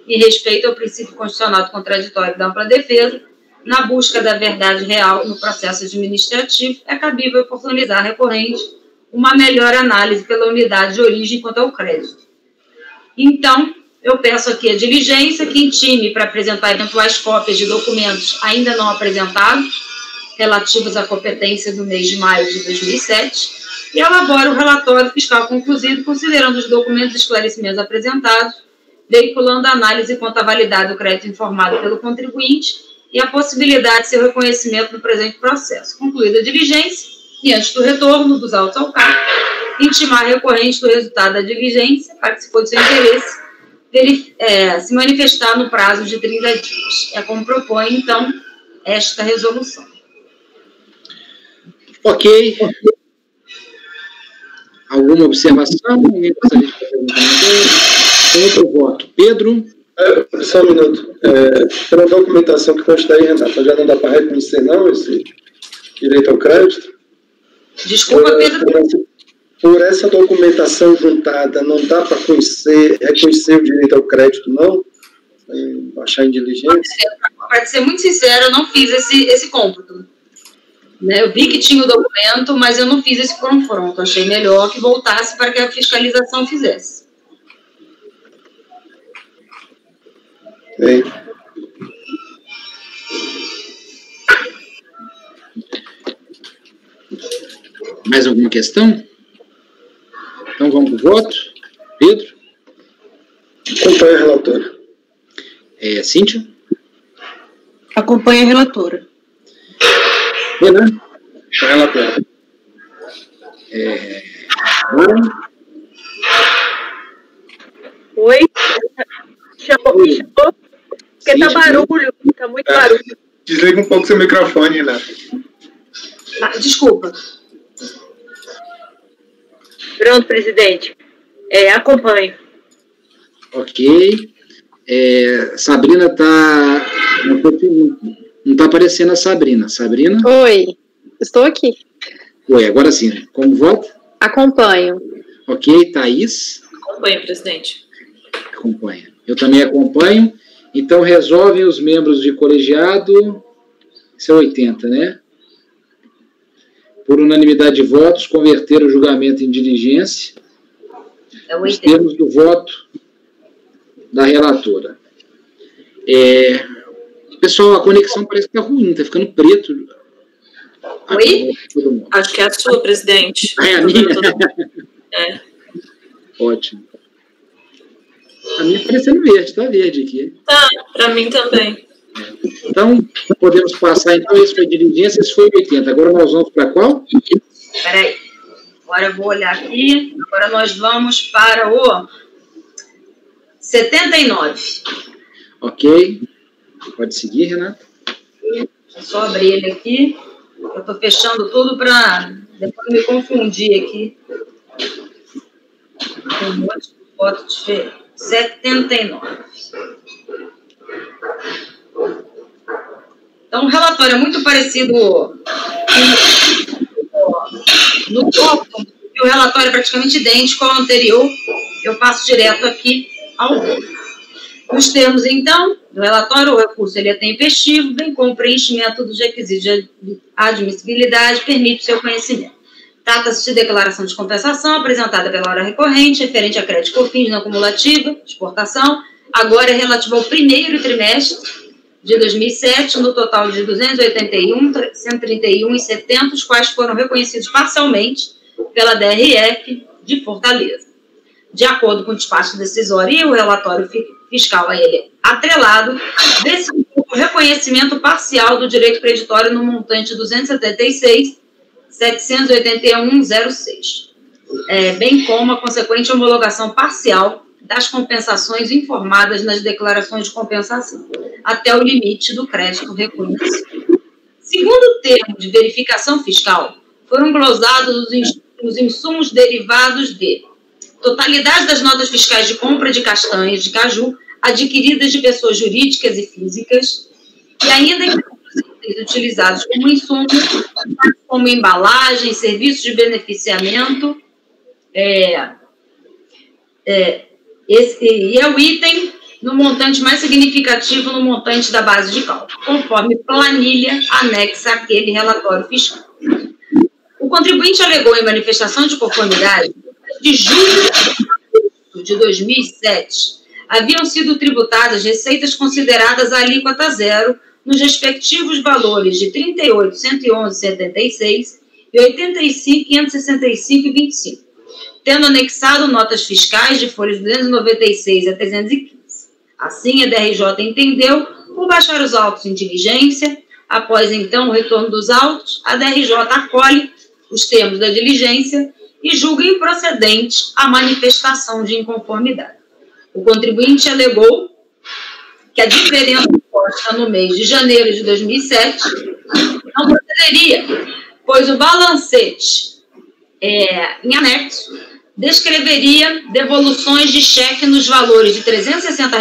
Em respeito ao princípio constitucional do contraditório da ampla defesa, na busca da verdade real no processo administrativo, é cabível oportunizar a recorrente uma melhor análise pela unidade de origem quanto ao crédito. Então, eu peço aqui a diligência que intime para apresentar eventuais cópias de documentos ainda não apresentados, relativos à competência do mês de maio de 2007, e elabore o relatório fiscal conclusivo, considerando os documentos e esclarecimentos apresentados, veiculando a análise quanto à validade do crédito informado pelo contribuinte e a possibilidade de seu reconhecimento no presente processo. Concluída a diligência, e antes do retorno dos autos ao CAR, intimar a recorrente do resultado da diligência, participou do seu interesse, se manifestar no prazo de 30 dias. É como propõe, então, esta resolução. Ok. Alguma observação? Alguém gostaria de fazer algum comentário? Outro voto. Pedro? Só um minuto. Pela documentação que consta aí, Renata, já não dá para reconhecer, não, esse direito ao crédito? Desculpa, Pedro. Por essa documentação juntada, não dá para reconhecer o direito ao crédito, não? Baixar em diligência? Para ser muito sincero, eu não fiz esse cômputo. Né? Eu vi que tinha o documento, mas eu não fiz esse confronto. Achei melhor que voltasse para que a fiscalização fizesse. Bem. Mais alguma questão? Então vamos para o voto. Pedro? Acompanha a relatora. Cíntia? Acompanha a relatora. Renan? Relatora. Mara? Oi? Chamou? Porque tá barulho, tá muito barulho. Desliga um pouco seu microfone, né? Desculpa. Pronto, presidente. Acompanho. Ok. Sabrina está... Não está aparecendo a Sabrina. Sabrina? Oi, estou aqui. Oi, agora sim. Como vota? Acompanho. Ok, Thaís? Acompanho, presidente. Acompanha. Eu também acompanho. Então, resolvem os membros de colegiado... Isso é 80, né? Por unanimidade de votos, converter o julgamento em diligência. Os termos do voto da relatora. Pessoal, a conexão parece que está ruim, está ficando preto. Oi? Acho que é a sua, presidente. É a minha? Ótimo. A minha está parecendo verde, está verde aqui. Tá, para mim também. Então, podemos passar, então, esse foi diligência, esse foi 80. Agora nós vamos para qual? Peraí. Agora eu vou olhar aqui. Agora nós vamos para o 79. Ok. Pode seguir, Renata. Deixa eu só abrir ele aqui. Eu estou fechando tudo para depois me confundir aqui. Com um monte de voto diferente. 79. Então, o relatório é muito parecido no corpo, e o relatório é praticamente idêntico ao anterior. Eu passo direto aqui ao voto. Nos termos, então, do relatório, o recurso ele é tempestivo, bem como o preenchimento dos requisitos de admissibilidade permite o seu conhecimento. Trata-se de declaração de compensação apresentada pela hora recorrente, referente a crédito COFINS não cumulativa, exportação, agora é relativo ao primeiro trimestre de 2007, no total de 281.131,70, os quais foram reconhecidos parcialmente pela DRF de Fortaleza. De acordo com o despacho decisório e o relatório fiscal a ele atrelado, decidiu o reconhecimento parcial do direito creditório no montante de 276.781,06, bem como a consequente homologação parcial das compensações informadas nas declarações de compensação, até o limite do crédito reconhecido. Segundo o termo de verificação fiscal, foram glosados os insumos derivados de totalidade das notas fiscais de compra de castanhas de caju adquiridas de pessoas jurídicas e físicas, e ainda que utilizados como insumos, como embalagem, serviços de beneficiamento, e é o item no montante mais significativo no montante da base de cálculo, conforme planilha anexa àquele relatório fiscal. O contribuinte alegou em manifestação de conformidade de julho de 2007 haviam sido tributadas receitas consideradas a alíquota zero nos respectivos valores de 38.111,76 e 85.565,25, tendo anexado notas fiscais de folhas 296 a 315. Assim, a DRJ entendeu por baixar os autos em diligência. Após, então, o retorno dos autos, a DRJ acolhe os termos da diligência e julga improcedente a manifestação de inconformidade. O contribuinte alegou que a diferença posta no mês de janeiro de 2007 não procederia, pois o balancete em anexo descreveria devoluções de cheque nos valores de R$ 360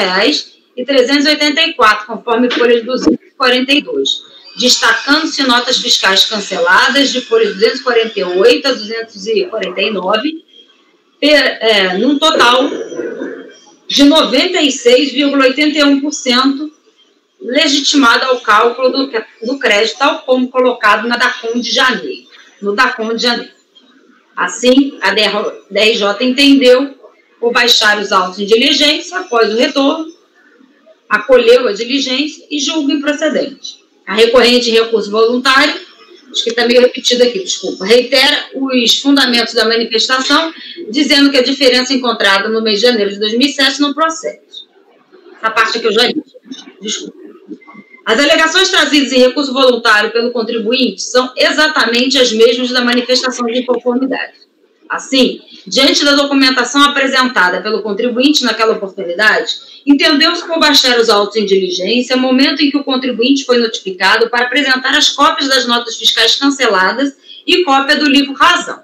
e R$ 384, conforme folha de 242, destacando-se notas fiscais canceladas de folha de 248 a 249, num total de 96,81% legitimado ao cálculo do crédito, tal como colocado na DACOM de janeiro, no DACOM de janeiro. Assim, a DRJ entendeu por baixar os autos em diligência, após o retorno, acolheu a diligência e julga improcedente. A recorrente em recurso voluntário, acho que está meio repetido aqui, desculpa, reitera os fundamentos da manifestação, dizendo que a diferença encontrada no mês de janeiro de 2007 não procede. Essa parte aqui eu já li, desculpa. As alegações trazidas em recurso voluntário pelo contribuinte são exatamente as mesmas da manifestação de inconformidade. Assim, diante da documentação apresentada pelo contribuinte naquela oportunidade, entendeu-se por baixar os autos em diligência, momento em que o contribuinte foi notificado para apresentar as cópias das notas fiscais canceladas e cópia do livro Razão.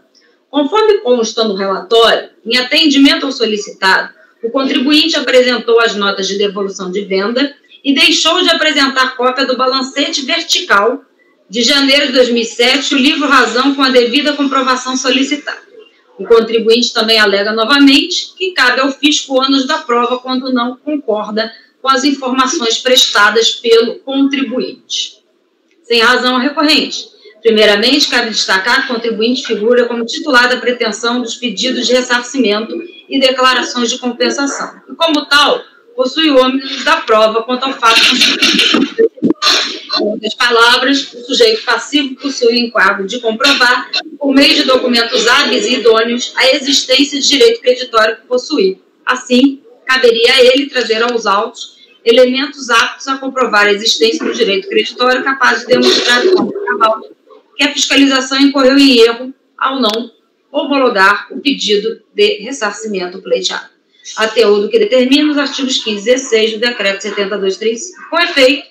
Conforme consta no relatório, em atendimento ao solicitado, o contribuinte apresentou as notas de devolução de venda e deixou de apresentar cópia do balancete vertical de janeiro de 2007, o livro Razão, com a devida comprovação solicitada. O contribuinte também alega novamente que cabe ao fisco o ônus da prova quando não concorda com as informações prestadas pelo contribuinte. Sem razão a recorrente. Primeiramente, cabe destacar que o contribuinte figura como titular da pretensão dos pedidos de ressarcimento e declarações de compensação. E, como tal, possui o ônus da prova quanto ao fato constituído. Em outras palavras, o sujeito passivo possui o encargo de comprovar, por meio de documentos hábeis e idôneos, a existência de direito creditório que possui. Assim, caberia a ele trazer aos autos elementos aptos a comprovar a existência do direito creditório capaz de demonstrar de forma cabal que a fiscalização incorreu em erro ao não homologar o pedido de ressarcimento pleiteado, a teor do que determina os artigos 15 e 16 do Decreto 7235. Com efeito,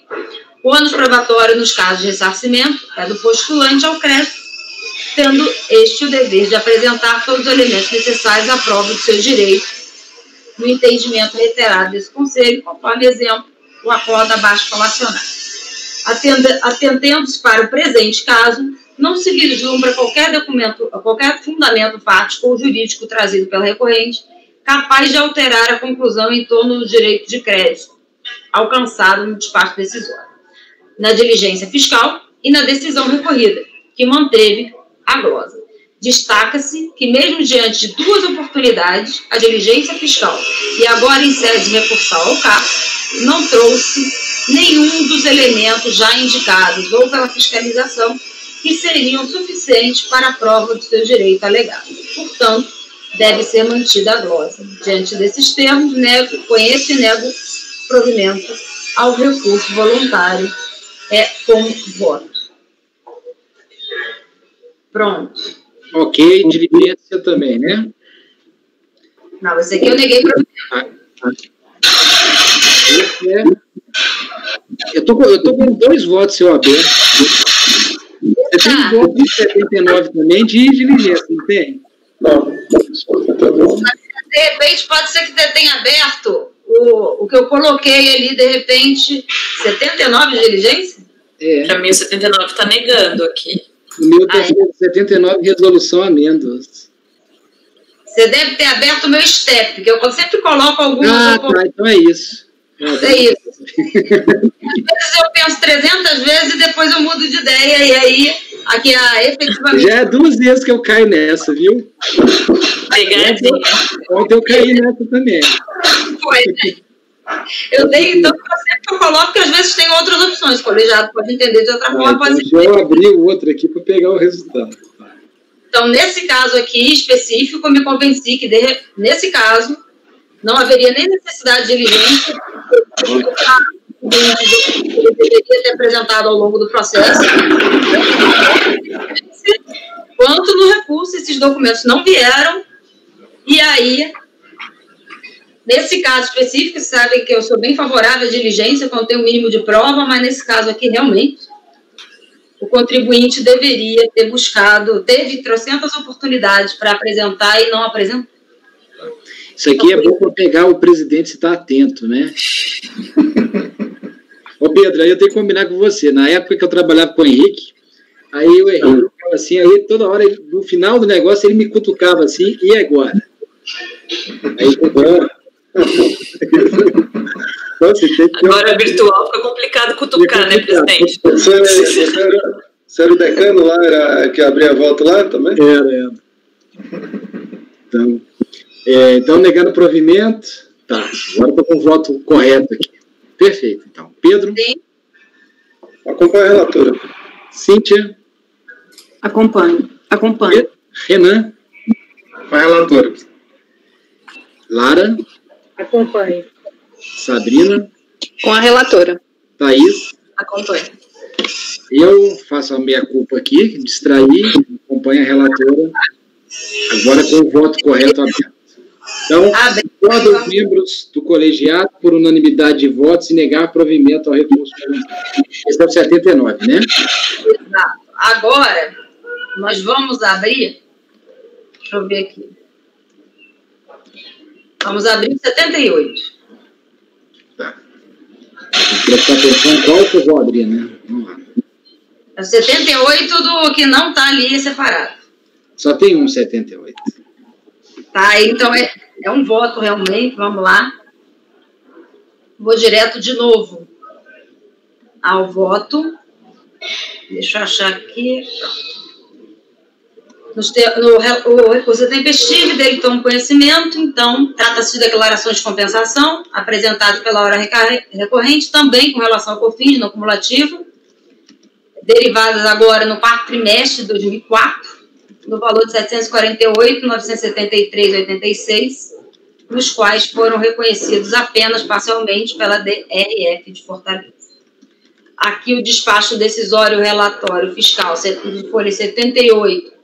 o ônus probatório nos casos de ressarcimento é do postulante ao crédito, tendo este o dever de apresentar todos os elementos necessários à prova do seu direito, no entendimento reiterado desse Conselho, conforme exemplo, o acordo abaixo colacionado. Atentendo-se para o presente caso, não se vislumbra qualquer fundamento fático ou jurídico trazido pela recorrente capaz de alterar a conclusão em torno do direito de crédito alcançado no despacho decisório, na diligência fiscal e na decisão recorrida, que manteve a glosa. Destaca-se que, mesmo diante de duas oportunidades, a diligência fiscal e agora em sede recursal ao CAP, não trouxe nenhum dos elementos já indicados ou pela fiscalização que seriam suficientes para a prova do seu direito alegado. Portanto, deve ser mantida a glosa. Diante desses termos, conheço e nego provimento ao recurso voluntário com voto. Pronto. Ok, diligência também, né? Não, esse aqui eu neguei provimento. Eu tô com 2 votos, seu aberto. Você tem um voto de 79 também de diligência, não tem? Não. De repente, pode ser que tenha aberto o que eu coloquei ali, de repente, 79 de diligência? Para mim, o 79 está negando aqui. O meu está 79 resolução amêndoas. Você deve ter aberto o meu step, porque eu sempre coloco algumas... Tá, então é isso. É isso. Às vezes eu penso 300 vezes e depois eu mudo de ideia, e aí, aqui, efetivamente... Já é 2 vezes que eu caio nessa, viu? Pegadinha. Ontem eu caí nessa também. Foi, né? Eu tenho, então, sempre que eu coloco, porque às vezes tem outras opções. O colegiado pode entender de outra forma, pode ser. Eu abri o outro aqui para pegar o resultado. Então, nesse caso aqui específico, eu me convenci que, nesse caso, não haveria nem necessidade de diligência, ele deveria ter apresentado ao longo do processo. Quanto no recurso, esses documentos não vieram, e aí... Nesse caso específico, vocês sabem que eu sou bem favorável à diligência quando tem o mínimo de prova, mas nesse caso aqui, realmente, o contribuinte deveria ter buscado, teve trocentas oportunidades para apresentar e não apresentou. Isso aqui é bom para pegar o presidente se está atento, né? Ô Pedro, aí eu tenho que combinar com você. Na época que eu trabalhava com o Henrique, aí o Henrique ficava assim, aí toda hora, no final do negócio, ele me cutucava assim, e agora? Aí, agora virtual fica complicado cutucar, né, presidente? Você era o decano lá, era que abria a volta lá também? Era. Então, negando provimento. Tá, agora estou com o voto correto aqui. Perfeito, então. Pedro? Sim. Acompanha a relatora. Cíntia? Acompanho. Renan? Com a relatora. Lara? Acompanho. Sabrina? Com a relatora. Thaís? Acompanho. Eu faço a meia-culpa aqui, distraí, acompanho a relatora, agora com o voto correto aberto. Então, todos os membros do colegiado, por unanimidade de votos, e negar provimento ao recurso. Esse é o 79, né? Exato. Agora, nós vamos abrir, deixa eu ver aqui. Vamos abrir o 78. Tá. Vou prestar atenção em qual que eu vou abrir, né? Vamos lá. É o 78 do que não está ali separado. Só tem um 78. Tá, então é um voto realmente, vamos lá. Vou direto de novo ao voto. Deixa eu achar aqui. O recurso é tempestivo, dele toma conhecimento, então trata-se de declaração de compensação, apresentado pela hora recorrente, também com relação ao COFINS, no cumulativo, derivadas agora no quarto trimestre de 2004, no valor de R$ 748.973,86, nos quais foram reconhecidos apenas parcialmente pela DRF de Fortaleza. Aqui o despacho decisório relatório fiscal, folha 78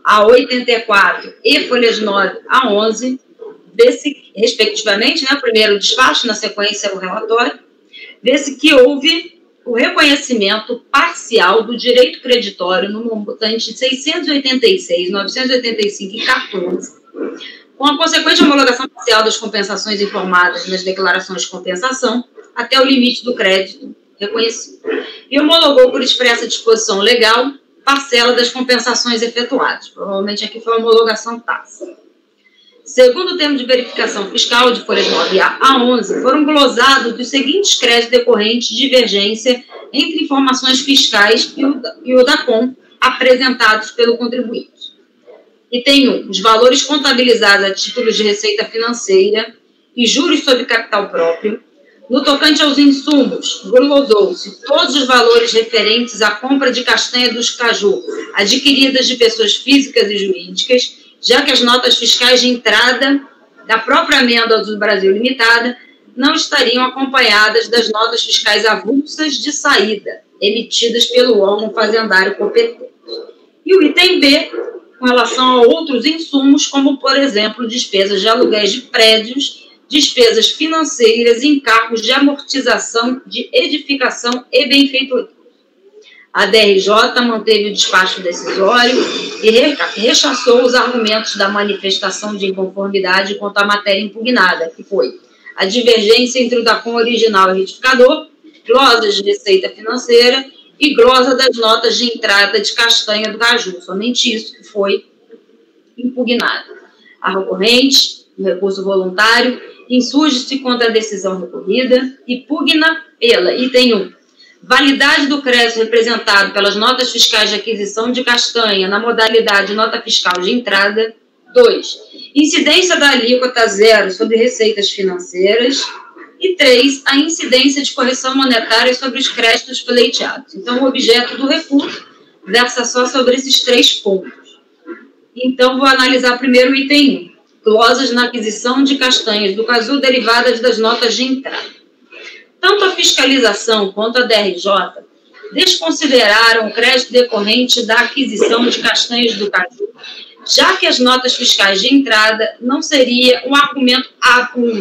a 84 e folhas 9 a 11, respectivamente, né, o primeiro despacho, na sequência o relatório, vê-se que houve o reconhecimento parcial do direito creditório no montante de 686, 985 e 14, com a consequente homologação parcial das compensações informadas nas declarações de compensação até o limite do crédito reconhecido, e homologou por expressa disposição legal parcela das compensações efetuadas. Provavelmente aqui foi a homologação tácita. Segundo o termo de verificação fiscal de folhas 9 a 11, foram glosados os seguintes créditos decorrentes de divergência entre informações fiscais e o DACOM apresentados pelo contribuinte. Item 1. Os valores contabilizados a título de receita financeira e juros sobre capital próprio. No tocante aos insumos, glosou-se todos os valores referentes à compra de castanha dos caju adquiridas de pessoas físicas e jurídicas, já que as notas fiscais de entrada da própria Amêndoa do Brasil Limitada não estariam acompanhadas das notas fiscais avulsas de saída, emitidas pelo órgão fazendário competente. E o item B, com relação a outros insumos, como, por exemplo, despesas de aluguéis de prédios, despesas financeiras e encargos de amortização de edificação e benfeitoria. A DRJ manteve o despacho decisório e rechaçou os argumentos da manifestação de inconformidade quanto à matéria impugnada, que foi a divergência entre o DACOM original e retificador, glosas de receita financeira e glosa das notas de entrada de castanha do caju. Somente isso que foi impugnado. A recorrente, no recurso voluntário, insurge-se contra a decisão recorrida e pugna pela, item 1, validade do crédito representado pelas notas fiscais de aquisição de castanha na modalidade nota fiscal de entrada. 2. Incidência da alíquota zero sobre receitas financeiras. E 3. A incidência de correção monetária sobre os créditos pleiteados. Então, o objeto do recurso versa só sobre esses 3 pontos. Então, vou analisar primeiro o item 1. Glosas na aquisição de castanhas do caju derivadas das notas de entrada. Tanto a fiscalização quanto a DRJ desconsideraram o crédito decorrente da aquisição de castanhas do caju, já que as notas fiscais de entrada não seria um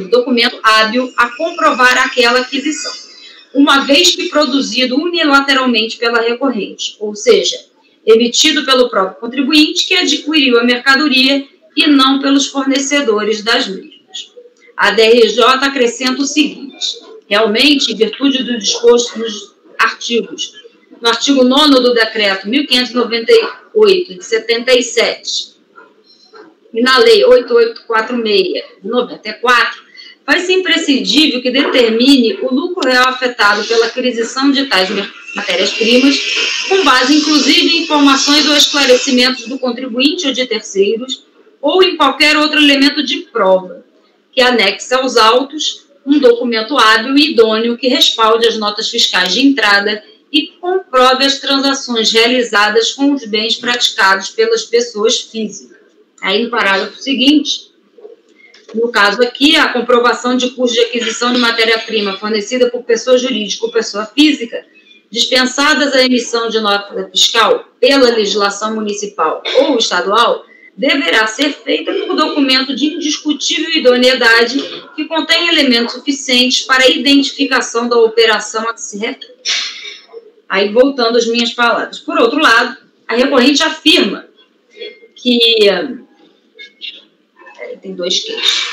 documento hábil a comprovar aquela aquisição, uma vez que produzido unilateralmente pela recorrente, ou seja, emitido pelo próprio contribuinte que adquiriu a mercadoria e não pelos fornecedores das mesmas. A DRJ acrescenta o seguinte: realmente, em virtude do disposto no artigo 9º do Decreto 1598, de 77, e na Lei 8846, de 94, faz-se imprescindível que determine o lucro real afetado pela aquisição de tais matérias-primas, com base, inclusive, em informações ou esclarecimentos do contribuinte ou de terceiros, ou em qualquer outro elemento de prova, que anexe aos autos um documento hábil e idôneo que respalde as notas fiscais de entrada e comprove as transações realizadas com os bens praticados pelas pessoas físicas. Aí, no parágrafo seguinte, no caso aqui, a comprovação de custo de aquisição de matéria-prima fornecida por pessoa jurídica ou pessoa física, dispensadas a emissão de nota fiscal pela legislação municipal ou estadual, deverá ser feita por documento de indiscutível idoneidade que contém elementos suficientes para a identificação da operação a que se refere. Aí, voltando às minhas palavras. Por outro lado, a recorrente afirma que tem 2 queixos,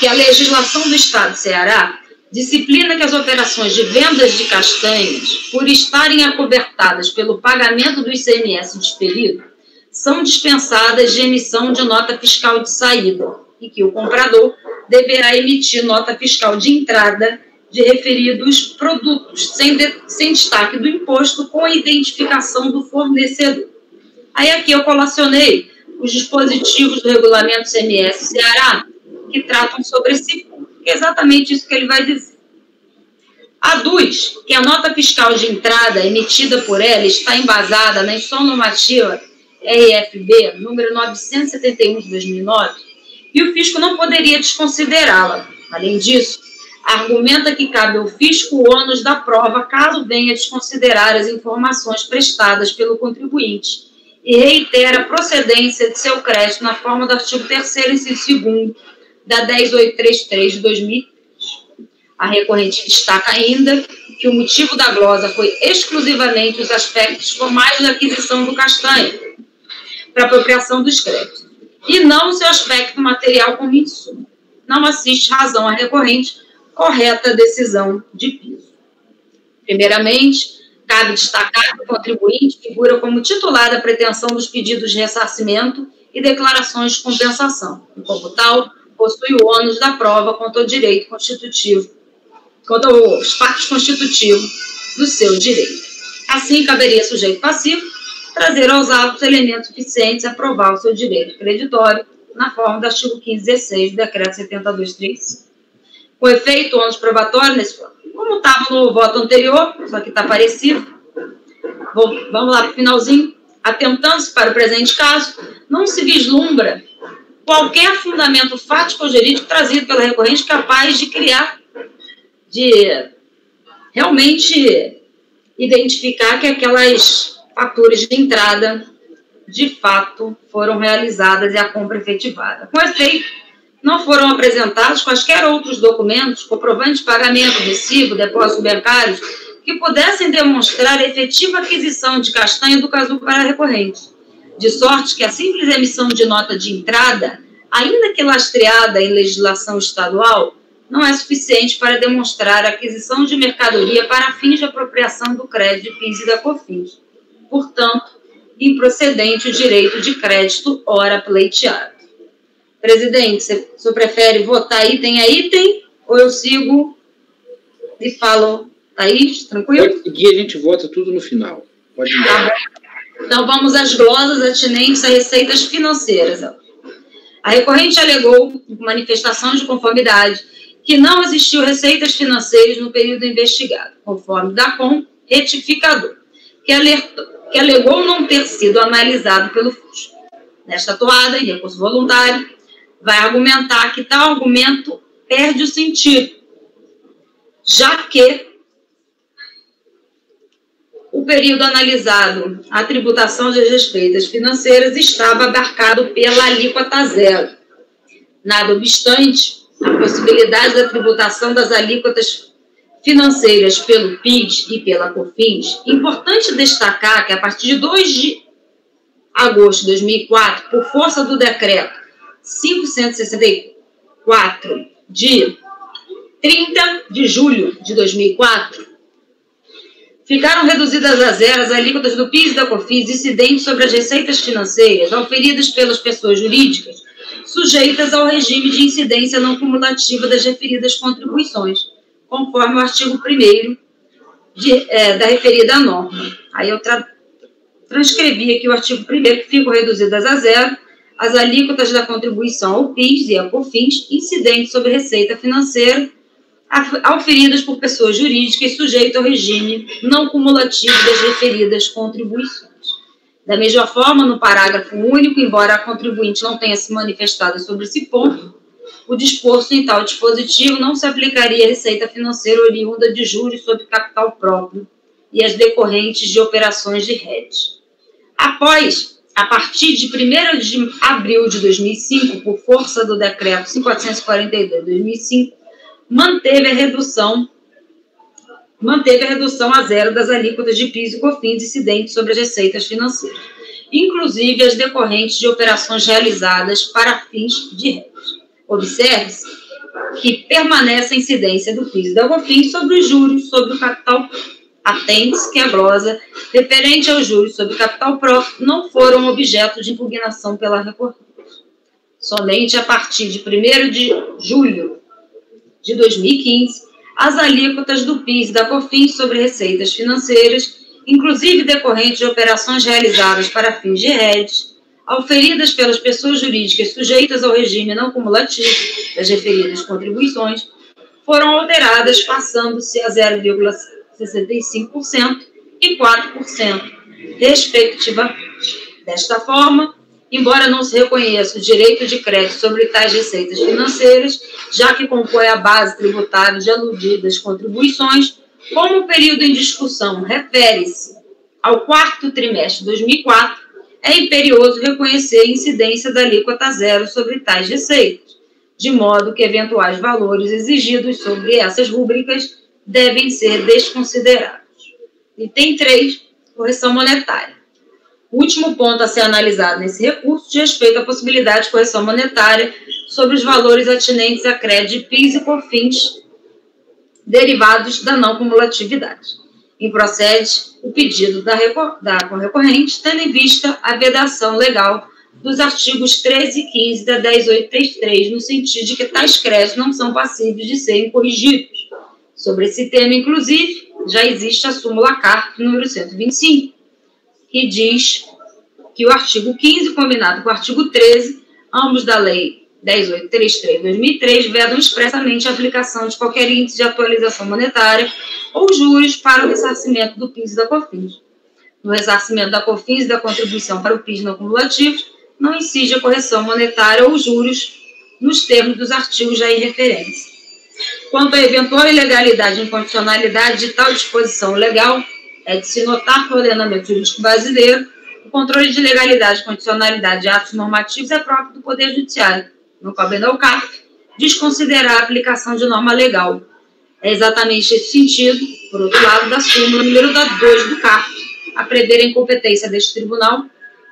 que a legislação do Estado do Ceará disciplina que as operações de vendas de castanhas, por estarem acobertadas pelo pagamento do ICMS diferido, são dispensadas de emissão de nota fiscal de saída e que o comprador deverá emitir nota fiscal de entrada de referidos produtos, sem destaque do imposto, com a identificação do fornecedor. Aí aqui eu colacionei os dispositivos do regulamento ICMS Ceará que tratam sobre esse ponto, que é exatamente isso que ele vai dizer. Aduz que a nota fiscal de entrada emitida por ela está embasada na instrução normativa RFB, número 971 de 2009, e o fisco não poderia desconsiderá-la. Além disso, argumenta que cabe ao fisco o ônus da prova caso venha desconsiderar as informações prestadas pelo contribuinte e reitera a procedência de seu crédito na forma do artigo 3º, inciso 2º, da 10833 de 2003. A recorrente destaca ainda que o motivo da glosa foi exclusivamente os aspectos formais da aquisição do castanho para apropriação dos créditos, e não o seu aspecto material como insumo. Não assiste razão à recorrente correta decisão de piso. Primeiramente, cabe destacar que o contribuinte figura como titular da pretensão dos pedidos de ressarcimento e declarações de compensação, e, como tal, possui o ônus da prova quanto ao direito constitutivo, quanto aos fatos constitutivos do seu direito. Assim, caberia ao sujeito passivo trazer aos autos elementos suficientes a provar o seu direito creditório na forma do artigo 1516 do decreto 7235. Com efeito, o ônus probatório, nesse como estava no voto anterior, só que está parecido, vamos lá para o finalzinho, atentando-se para o presente caso, não se vislumbra qualquer fundamento fático ou jurídico trazido pela recorrente capaz de criar, de realmente identificar que aquelas faturas de entrada, de fato, foram realizadas e a compra efetivada. Com efeito, não foram apresentados quaisquer outros documentos, comprovantes de pagamento, recibo, depósitos bancários, que pudessem demonstrar a efetiva aquisição de castanho do casulo para a recorrente, de sorte que a simples emissão de nota de entrada, ainda que lastreada em legislação estadual, não é suficiente para demonstrar a aquisição de mercadoria para fins de apropriação do crédito de PIS e da COFINS. Portanto, improcedente o direito de crédito ora pleiteado. Presidente, você prefere votar item a item ou eu sigo e falo aí, tranquilo? Pode seguir, a gente vota tudo no final. Pode ir. Tá bom. Então, vamos às glosas atinentes a receitas financeiras. A recorrente alegou, em manifestação de conformidade, que não existiu receitas financeiras no período investigado, conforme DACOM retificador, que alegou não ter sido analisado pelo FUS. Nesta toada, em recurso voluntário, vai argumentar que tal argumento perde o sentido, já que o período analisado, a tributação das receitas financeiras estava abarcado pela alíquota zero. Nada obstante, a possibilidade da tributação das alíquotas financeiras pelo PIS e pela COFINS, importante destacar que a partir de 2 de agosto de 2004, por força do decreto 564 de 30 de julho de 2004, ficaram reduzidas a zero as alíquotas do PIS e da COFINS incidentes sobre as receitas financeiras auferidas pelas pessoas jurídicas sujeitas ao regime de incidência não cumulativa das referidas contribuições, conforme o artigo 1º da referida norma. Aí eu transcrevi aqui o artigo 1º, que ficam reduzidas a zero as alíquotas da contribuição ao PIS e à COFINS incidentes sobre receita financeira auferidas por pessoas jurídicas sujeitas ao regime não cumulativo das referidas contribuições. Da mesma forma, no parágrafo único, embora a contribuinte não tenha se manifestado sobre esse ponto, o disposto em tal dispositivo não se aplicaria à receita financeira oriunda de juros sobre capital próprio e as decorrentes de operações de hedge. A partir de 1º de abril de 2005, por força do decreto 5442 de 2005, manteve a redução a zero das alíquotas de PIS e COFINS incidentes sobre as receitas financeiras, inclusive as decorrentes de operações realizadas para fins de hedge. Observe-se que permanece a incidência do PIS e da COFINS sobre os juros sobre o capital. Atente-se que a glosa referente aos juros sobre capital próprio não foram objeto de impugnação pela recorrente. Somente a partir de 1º de julho de 2015, as alíquotas do PIS e da COFINS sobre receitas financeiras, inclusive decorrentes de operações realizadas para fins de hedge, auferidas pelas pessoas jurídicas sujeitas ao regime não cumulativo das referidas contribuições, foram alteradas, passando-se a 0,65% e 4%, respectivamente. Desta forma, embora não se reconheça o direito de crédito sobre tais receitas financeiras, já que compõe a base tributária de aludidas contribuições, como o período em discussão refere-se ao 4º trimestre de 2004, é imperioso reconhecer a incidência da alíquota zero sobre tais receitas, de modo que eventuais valores exigidos sobre essas rúbricas devem ser desconsiderados. Item 3, correção monetária. O último ponto a ser analisado nesse recurso diz respeito à possibilidade de correção monetária sobre os valores atinentes a crédito de PIS e COFINS derivados da não cumulatividade. E procede o pedido da recorrente, tendo em vista a vedação legal dos artigos 13 e 15 da 10833, no sentido de que tais créditos não são passíveis de serem corrigidos. Sobre esse tema, inclusive, já existe a súmula CARF número 125, que diz que o artigo 15, combinado com o artigo 13, ambos da Lei 10833/2003, vedam expressamente a aplicação de qualquer índice de atualização monetária ou juros para o ressarcimento do PIS e da COFINS. No ressarcimento da COFINS e da contribuição para o PIS não cumulativos, não incide a correção monetária ou juros nos termos dos artigos já em referência. Quanto à eventual ilegalidade e inconstitucionalidade de tal disposição legal, é de se notar que o ordenamento jurídico brasileiro, o controle de legalidade e constitucionalidade de atos normativos é próprio do Poder Judiciário, não cabendo ao CARF desconsiderar a aplicação de norma legal. É exatamente esse sentido, por outro lado, da súmula número 2 do CARF, a prever a incompetência deste tribunal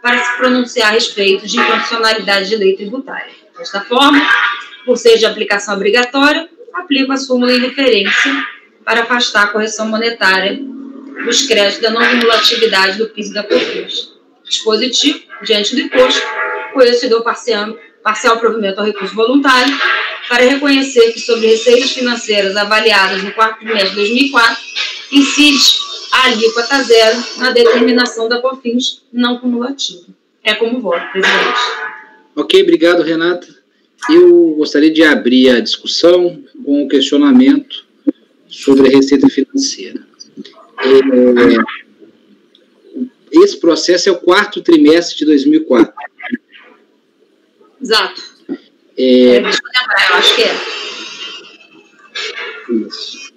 para se pronunciar a respeito de inconstitucionalidade de lei tributária. Desta forma, por ser de aplicação obrigatória, aplico a súmula em referência para afastar a correção monetária dos créditos da não cumulatividade do PIS e da COFINS. Dispositivo, diante do imposto, conhecedor parcial provimento ao recurso voluntário, para reconhecer que sobre receitas financeiras avaliadas no quarto trimestre de 2004, incide a alíquota zero na determinação da COFINS não cumulativa. É como voto, presidente. Ok, obrigado, Renata. Eu gostaria de abrir a discussão com o questionamento sobre a receita financeira. Esse processo é o quarto trimestre de 2004. Exato. Deixa eu lembrar, eu acho que é. Isso.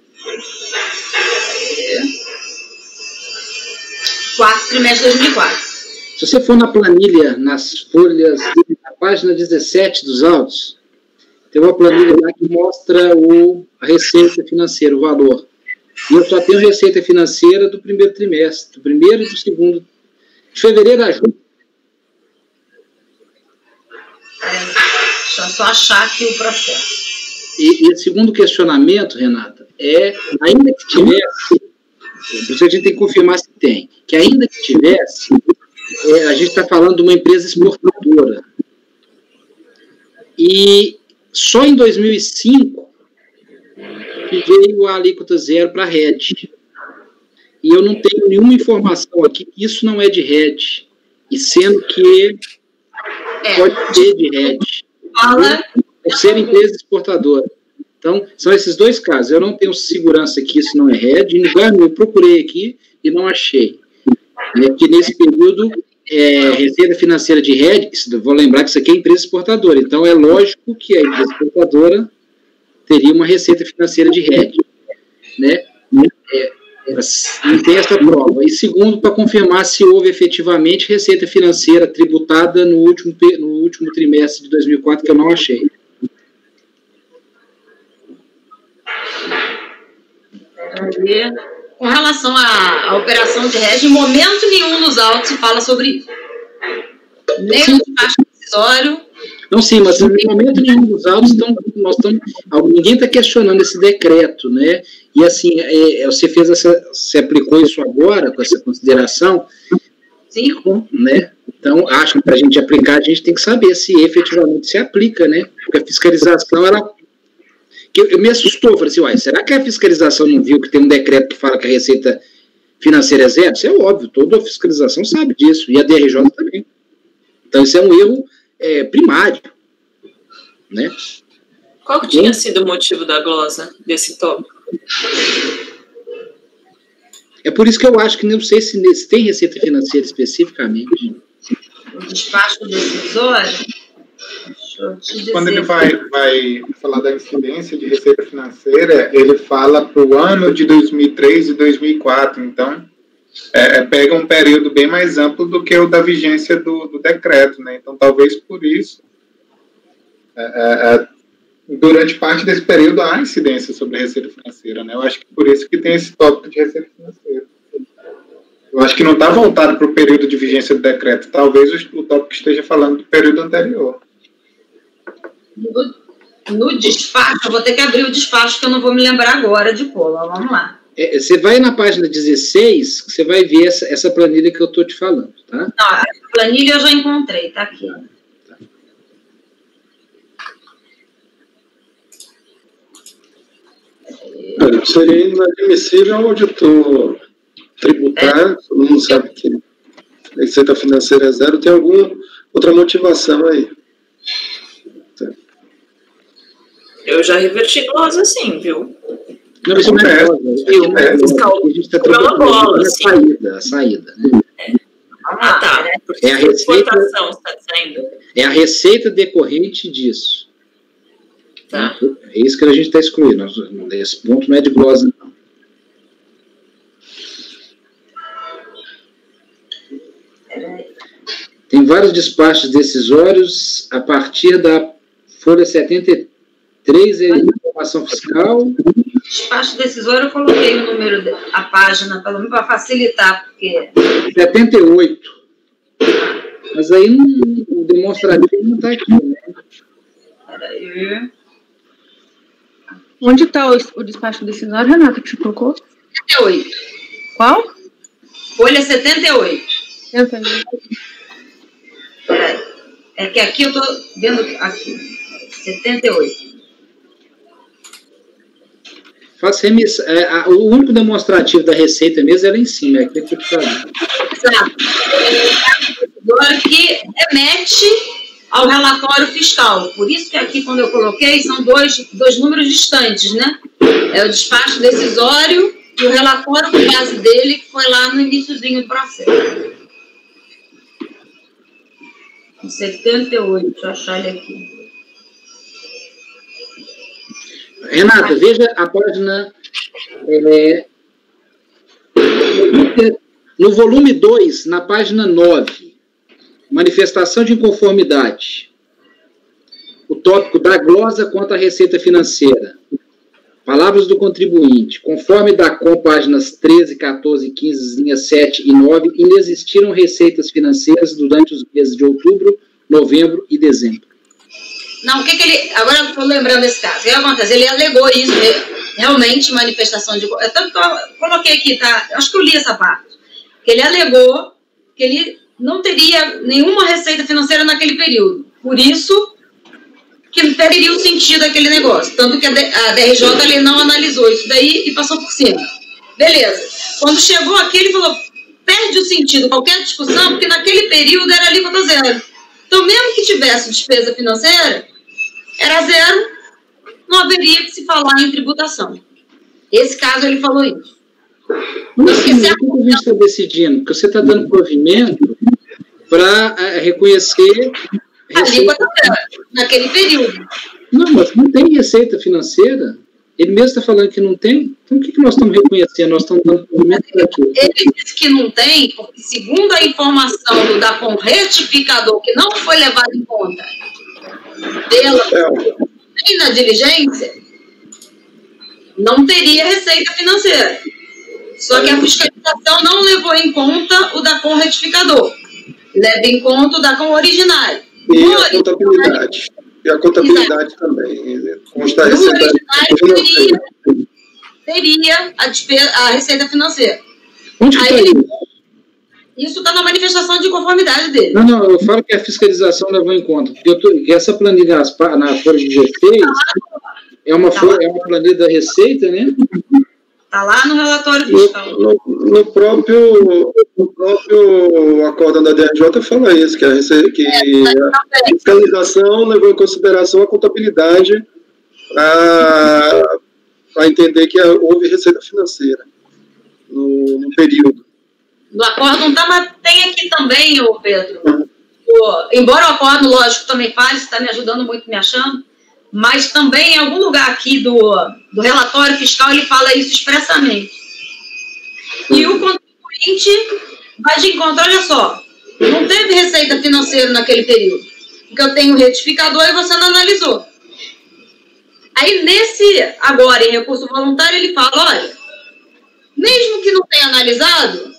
Quarto trimestre de 2004. Se você for na planilha, nas folhas, na página 17 dos autos, tem uma planilha lá que mostra a receita financeira, o valor. E eu só tenho receita financeira do primeiro trimestre, do primeiro e do segundo, de fevereiro a junho. Deixa eu só achar aqui o processo. E o segundo questionamento, Renata, ainda que tivesse, por isso a gente tem que confirmar se tem, que ainda que tivesse, a gente está falando de uma empresa exportadora. E só em 2005 que veio a alíquota zero para a RED. E eu não tenho nenhuma informação aqui que isso não é de RED, e sendo que pode ser de RED, por ser empresa exportadora. Então, são esses dois casos. Eu não tenho segurança que isso não é RED, em lugar nenhum, eu procurei aqui e não achei. Que nesse período, receita financeira de RED, vou lembrar que isso aqui é empresa exportadora, então é lógico que a empresa exportadora teria uma receita financeira de RED, né? Não tem essa prova. E segundo, para confirmar se houve efetivamente receita financeira tributada no último trimestre de 2004, que eu não achei. Com relação à operação de RED, em momento nenhum nos autos se fala sobre isso. Nem no despacho decisório. Não, sim, mas em momento nenhum dos autos ninguém está questionando esse decreto, né? E assim, você aplicou isso agora, com essa consideração? Sim. Né? Então, acho que para a gente aplicar, a gente tem que saber se efetivamente se aplica, né? Porque a fiscalização, eu me assustou, falei assim, será que a fiscalização não viu que tem um decreto que fala que a receita financeira é zero? Isso é óbvio, toda a fiscalização sabe disso, e a DRJ também. Então, isso é um erro primário, né? Qual que tinha sido o motivo da glosa desse tópico? É por isso que eu acho que não sei se tem receita financeira especificamente. O despacho decisório, deixa eu te dizer. Quando ele vai falar da incidência de receita financeira, ele fala para o ano de 2003 e 2004, então pega um período bem mais amplo do que o da vigência do decreto, né? Então, talvez por isso durante parte desse período há incidência sobre a receita financeira, né? Eu acho que por isso que tem esse tópico de receita financeira. Eu acho que não está voltado para o período de vigência do decreto. Talvez o tópico esteja falando do período anterior. No despacho, eu vou ter que abrir o despacho, que eu não vou me lembrar agora de cola. Vamos lá. Você vai na página 16, você vai ver essa planilha que eu estou te falando, tá? Não, a planilha eu já encontrei, tá aqui. Seria inadmissível o auditor tributário, todo mundo sabe que a receita financeira é zero, tem alguma outra motivação aí? Eu já reverti glosa assim, viu? Não, isso não é glosa. A gente está trabalhando a saída, né? Ah, tá. É a receita, você está dizendo? é a receita decorrente disso. Tá. É isso que a gente está excluindo. Esse ponto não é de glosa, não. Tem vários despachos decisórios a partir da folha 73, é informação fiscal. Despacho decisório, eu coloquei o número, a página, pelo menos para facilitar, porque... 78. Mas aí o demonstrativo não está aqui, né? Peraí. Onde está o despacho decisório, Renata, que você colocou? 78. Qual? Folha 78. 78. Peraí. É que aqui eu estou vendo aqui. 78. Faço remissão. O único demonstrativo da receita mesmo era em cima, é aquele que eu te falei. Exato. Agora que remete ao relatório fiscal. Por isso que aqui, quando eu coloquei, são dois números distantes, né? É o despacho decisório e o relatório com base dele, que foi lá no iniciozinho do processo. 78, deixa eu achar ele aqui. Renata, veja a página no volume 2, na página 9, manifestação de inconformidade. O tópico da glosa quanto à receita financeira. Palavras do contribuinte. Conforme DACOM, páginas 13, 14, 15, linhas 7 e 9, inexistiram receitas financeiras durante os meses de outubro, novembro e dezembro. Não, o que ele... Agora eu estou lembrando desse caso. O que acontece? Ele alegou isso, realmente, manifestação de... Tanto que eu coloquei aqui, tá? Acho que eu li essa parte. Que ele alegou que ele não teria nenhuma receita financeira naquele período. Por isso que não teria o sentido daquele negócio. Tanto que a DRJ ele não analisou isso daí e passou por cima. Beleza. Quando chegou aqui, ele falou, perde o sentido qualquer discussão, porque naquele período era alíquota zero. Então, mesmo que tivesse despesa financeira, era zero, não haveria que se falar em tributação. Esse caso, ele falou isso. Mas o que a gente está decidindo? Porque você está dando provimento para reconhecer... alíquota zero, naquele período. Não, mas não tem receita financeira. Ele mesmo está falando que não tem. Então, o que nós estamos reconhecendo? Nós estamos dando provimento para aquilo. Ele disse que não tem, porque segundo a informação do DACOM retificador, que não foi levado em conta nem na diligência, não teria receita financeira. Só que a fiscalização não levou em conta o DACOM retificador. Leva em conta o DACOM originário. E a contabilidade. E a contabilidade exato. Também. Consta a receita teria a receita financeira. Onde que está isso? Isso está na manifestação de conformidade dele. Não, eu falo que a fiscalização levou em conta. Porque essa planilha na folha de G3 é uma planilha da receita, né? Está lá no relatório fiscal. No próprio acórdão da DRJ fala isso, que a fiscalização levou em consideração a contabilidade para entender que houve receita financeira no período. No acórdão tá, mas tem aqui também, Pedro. Embora o acórdão, lógico, também fale, está me ajudando muito, me achando, mas também em algum lugar aqui do relatório fiscal ele fala isso expressamente. E o contribuinte vai de encontro, olha só, não teve receita financeira naquele período, porque eu tenho retificador e você não analisou. Aí, agora, em recurso voluntário, ele fala, olha, mesmo que não tenha analisado,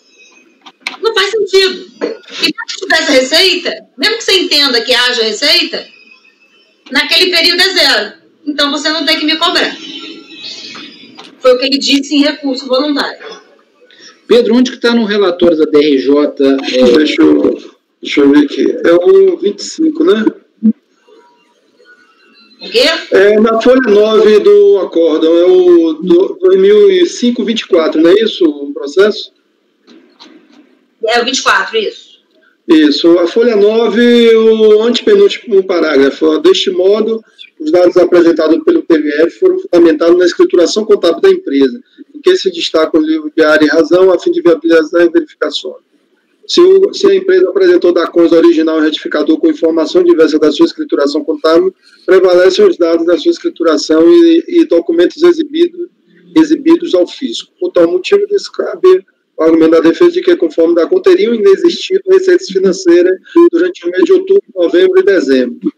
não faz sentido. Porque se tivesse receita, mesmo que você entenda que haja receita, naquele período é zero. Então, você não tem que me cobrar. Foi o que ele disse em recurso voluntário. Pedro, onde que está no relatório da DRJ? Deixa eu ver aqui. É o 25, né? O quê? É na folha 9 do acórdão, é o 2005-24, não é isso o processo? É o 24, isso. Isso, a folha 9, o antepenúltimo parágrafo. Deste modo, os dados apresentados pelo TVF foram fundamentados na escrituração contábil da empresa, em que se destaca o livro de área e razão, a fim de viabilizar e verificações. Se a empresa apresentou DACONs original e retificador com informação diversa da sua escrituração contábil, prevalecem os dados da sua escrituração e documentos exibidos ao fisco. Por tal motivo, descabe o argumento da defesa de que, conforme DACON, teriam inexistido receitas financeiras durante o mês de outubro, novembro e dezembro.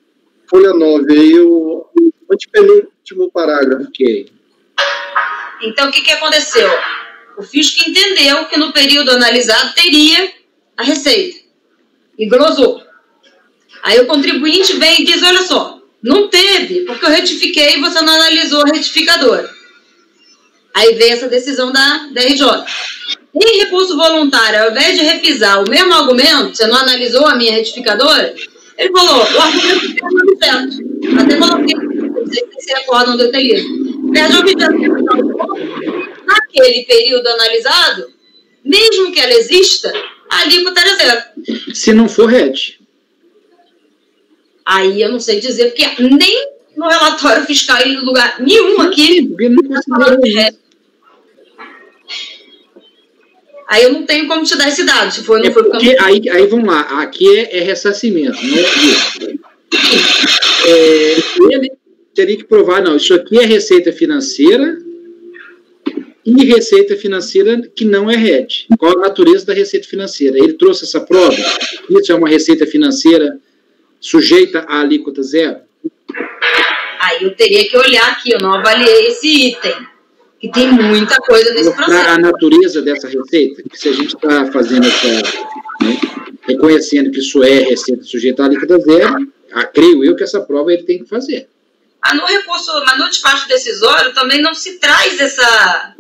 Folha 9, aí o antepenúltimo parágrafo. Ok. Então, o que aconteceu? O fisco entendeu que no período analisado teria a receita e glosou. Aí o contribuinte vem e diz, olha só, não teve, porque eu retifiquei e você não analisou a retificadora. Aí vem essa decisão da RJ. Em recurso voluntário, ao invés de repisar o mesmo argumento, você não analisou a minha retificadora, ele falou, o argumento é manifesto. Até coloquei, vocês se recordam do lido. Perde o objeto. Naquele período analisado, mesmo que ela exista, a alíquota era zero. Se não for RET. Aí eu não sei dizer, porque nem no relatório fiscal em lugar nenhum aqui está falando de RET. Aí eu não tenho como te dar esse dado. Se for, não foi porque aí vamos lá. Aqui é ressarcimento, não é isso. Ele teria que provar, não, isso aqui é receita financeira e receita financeira que não é RET. Qual a natureza da receita financeira? Ele trouxe essa prova? Isso é uma receita financeira sujeita à alíquota zero? Aí eu teria que olhar aqui, eu não avaliei esse item, que tem muita coisa nesse processo. A natureza dessa receita, que se a gente está fazendo reconhecendo que isso é receita sujeita à alíquota zero, creio eu que essa prova ele tem que fazer. No recurso, mas no despacho decisório também não se traz essa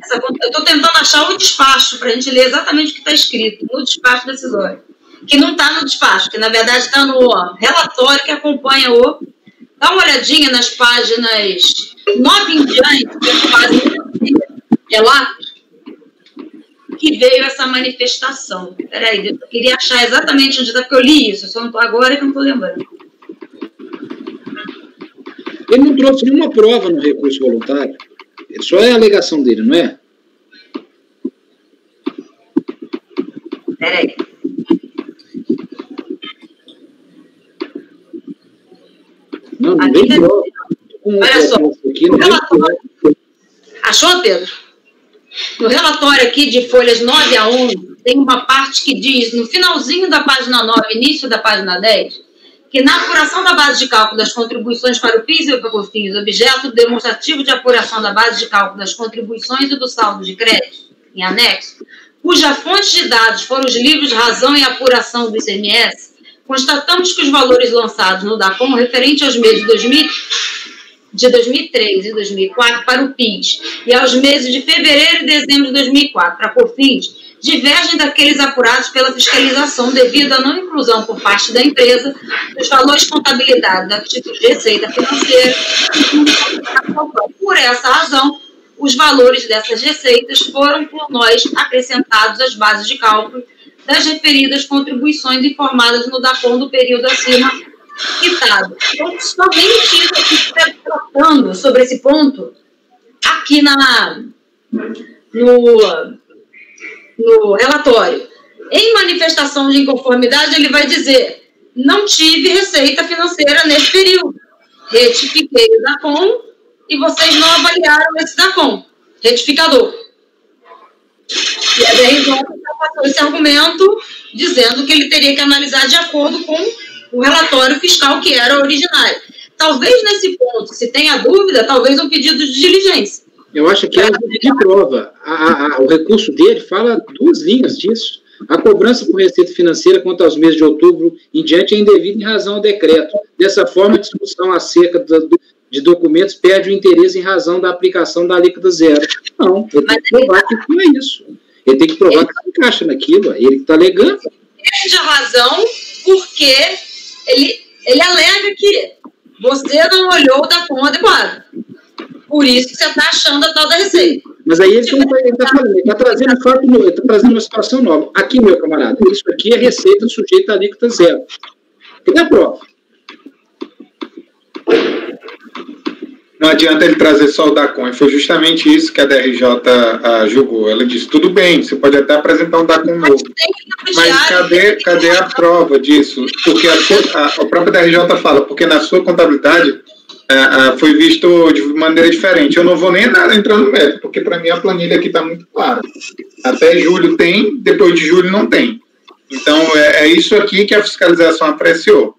eu estou tentando achar o despacho para a gente ler exatamente o que está escrito no despacho decisório, que não está no despacho, que na verdade está no relatório que acompanha o... Dá uma olhadinha nas páginas 9 em diante, que é quase relato, que veio essa manifestação. Peraí, eu queria achar exatamente onde está, porque eu li isso, só não estou agora que eu não estou lembrando. Ele não trouxe nenhuma prova no recurso voluntário. Só é a alegação dele, não é? Peraí. Não tem prova. Olha só. Achou, Pedro? No relatório aqui de folhas 9 a 11, tem uma parte que diz, no finalzinho da página 9, início da página 10, que na apuração da base de cálculo das contribuições para o PIS e para o COFINS, objeto demonstrativo de apuração da base de cálculo das contribuições e do saldo de crédito, em anexo, cuja fonte de dados foram os livros Razão e Apuração do ICMS, constatamos que os valores lançados no DACON referente aos meses de 2003 e 2004 para o PIS e aos meses de fevereiro e dezembro de 2004 para a COFINS divergem daqueles apurados pela fiscalização devido à não inclusão por parte da empresa dos valores contabilizados da título de receita financeira. Por essa razão, os valores dessas receitas foram por nós acrescentados às bases de cálculo das referidas contribuições informadas no DACON do período acima citado. Então, somente isso que está tratando sobre esse ponto aqui no relatório. Em manifestação de inconformidade, ele vai dizer: não tive receita financeira nesse período. Retifiquei o DACON e vocês não avaliaram esse DACON. Retificador. E a DRJ passou esse argumento dizendo que ele teria que analisar de acordo com o relatório fiscal que era originário. talvez nesse ponto, se tenha dúvida, talvez um pedido de diligência. Eu acho que é de prova. O recurso dele fala 2 linhas disso. A cobrança por receita financeira quanto aos meses de outubro em diante é indevida em razão ao decreto. Dessa forma, a discussão acerca de documentos perde o interesse em razão da aplicação da alíquota zero. Não, ele tem que provar que não é isso. Ele tem que provar que se encaixa naquilo. Ele que está alegando. Perde a razão porque ele alega que você não olhou o DACOM adequado. Por isso que você está achando a tal da receita. Mas aí ele está trazendo um fato novo, ele está trazendo uma situação nova. Aqui, meu camarada, isso aqui é receita sujeita à alíquota zero. Cadê a prova? Não adianta ele trazer só o DACOM. Foi justamente isso que a DRJ julgou. Ela disse, tudo bem, você pode até apresentar um DACOM novo. Mas cadê a prova disso? Porque a própria DRJ fala, porque na sua contabilidade foi visto de maneira diferente. Eu não vou nem entrar no mérito, porque para mim a planilha aqui está muito clara. Até julho tem, depois de julho não tem. Então, é isso aqui que a fiscalização apreciou.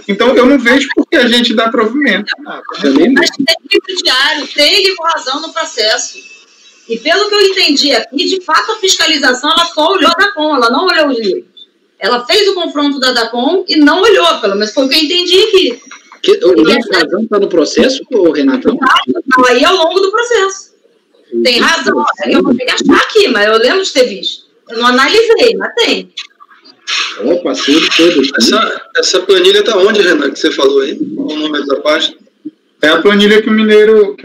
Então, eu não vejo por que a gente dá provimento. Mas tem livro diário, tem livro razão no processo. E pelo que eu entendi aqui, de fato, a fiscalização, ela só olhou a DACOM, ela não olhou os livros. Ela fez o confronto da DACOM e não olhou, pelo menos foi o que eu entendi aqui. O livro razão está no processo, Renatão? Está aí ao longo do processo. Tem razão, eu vou ter que achar aqui, mas eu lembro de ter visto. Eu não analisei, mas tem. Opa, tudo. Essa planilha está onde, Renan, que você falou aí? Qual o nome da página? É a planilha que o Mineiro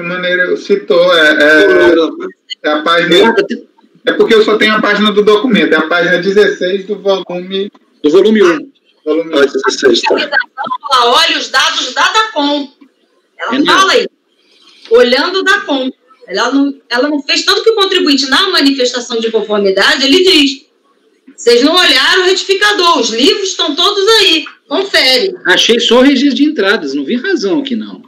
citou. É a página... É porque eu só tenho a página do documento. É a página 16 do volume... Do volume 1. Volume 16, tá. Ela olha os dados da DACOM. Ela fala aí. Olhando o DACOM. Ela não fez tanto que o contribuinte, na manifestação de conformidade, ele diz... Vocês não olharam o retificador, os livros estão todos aí, confere. Achei só o registro de entradas, não vi razão aqui não.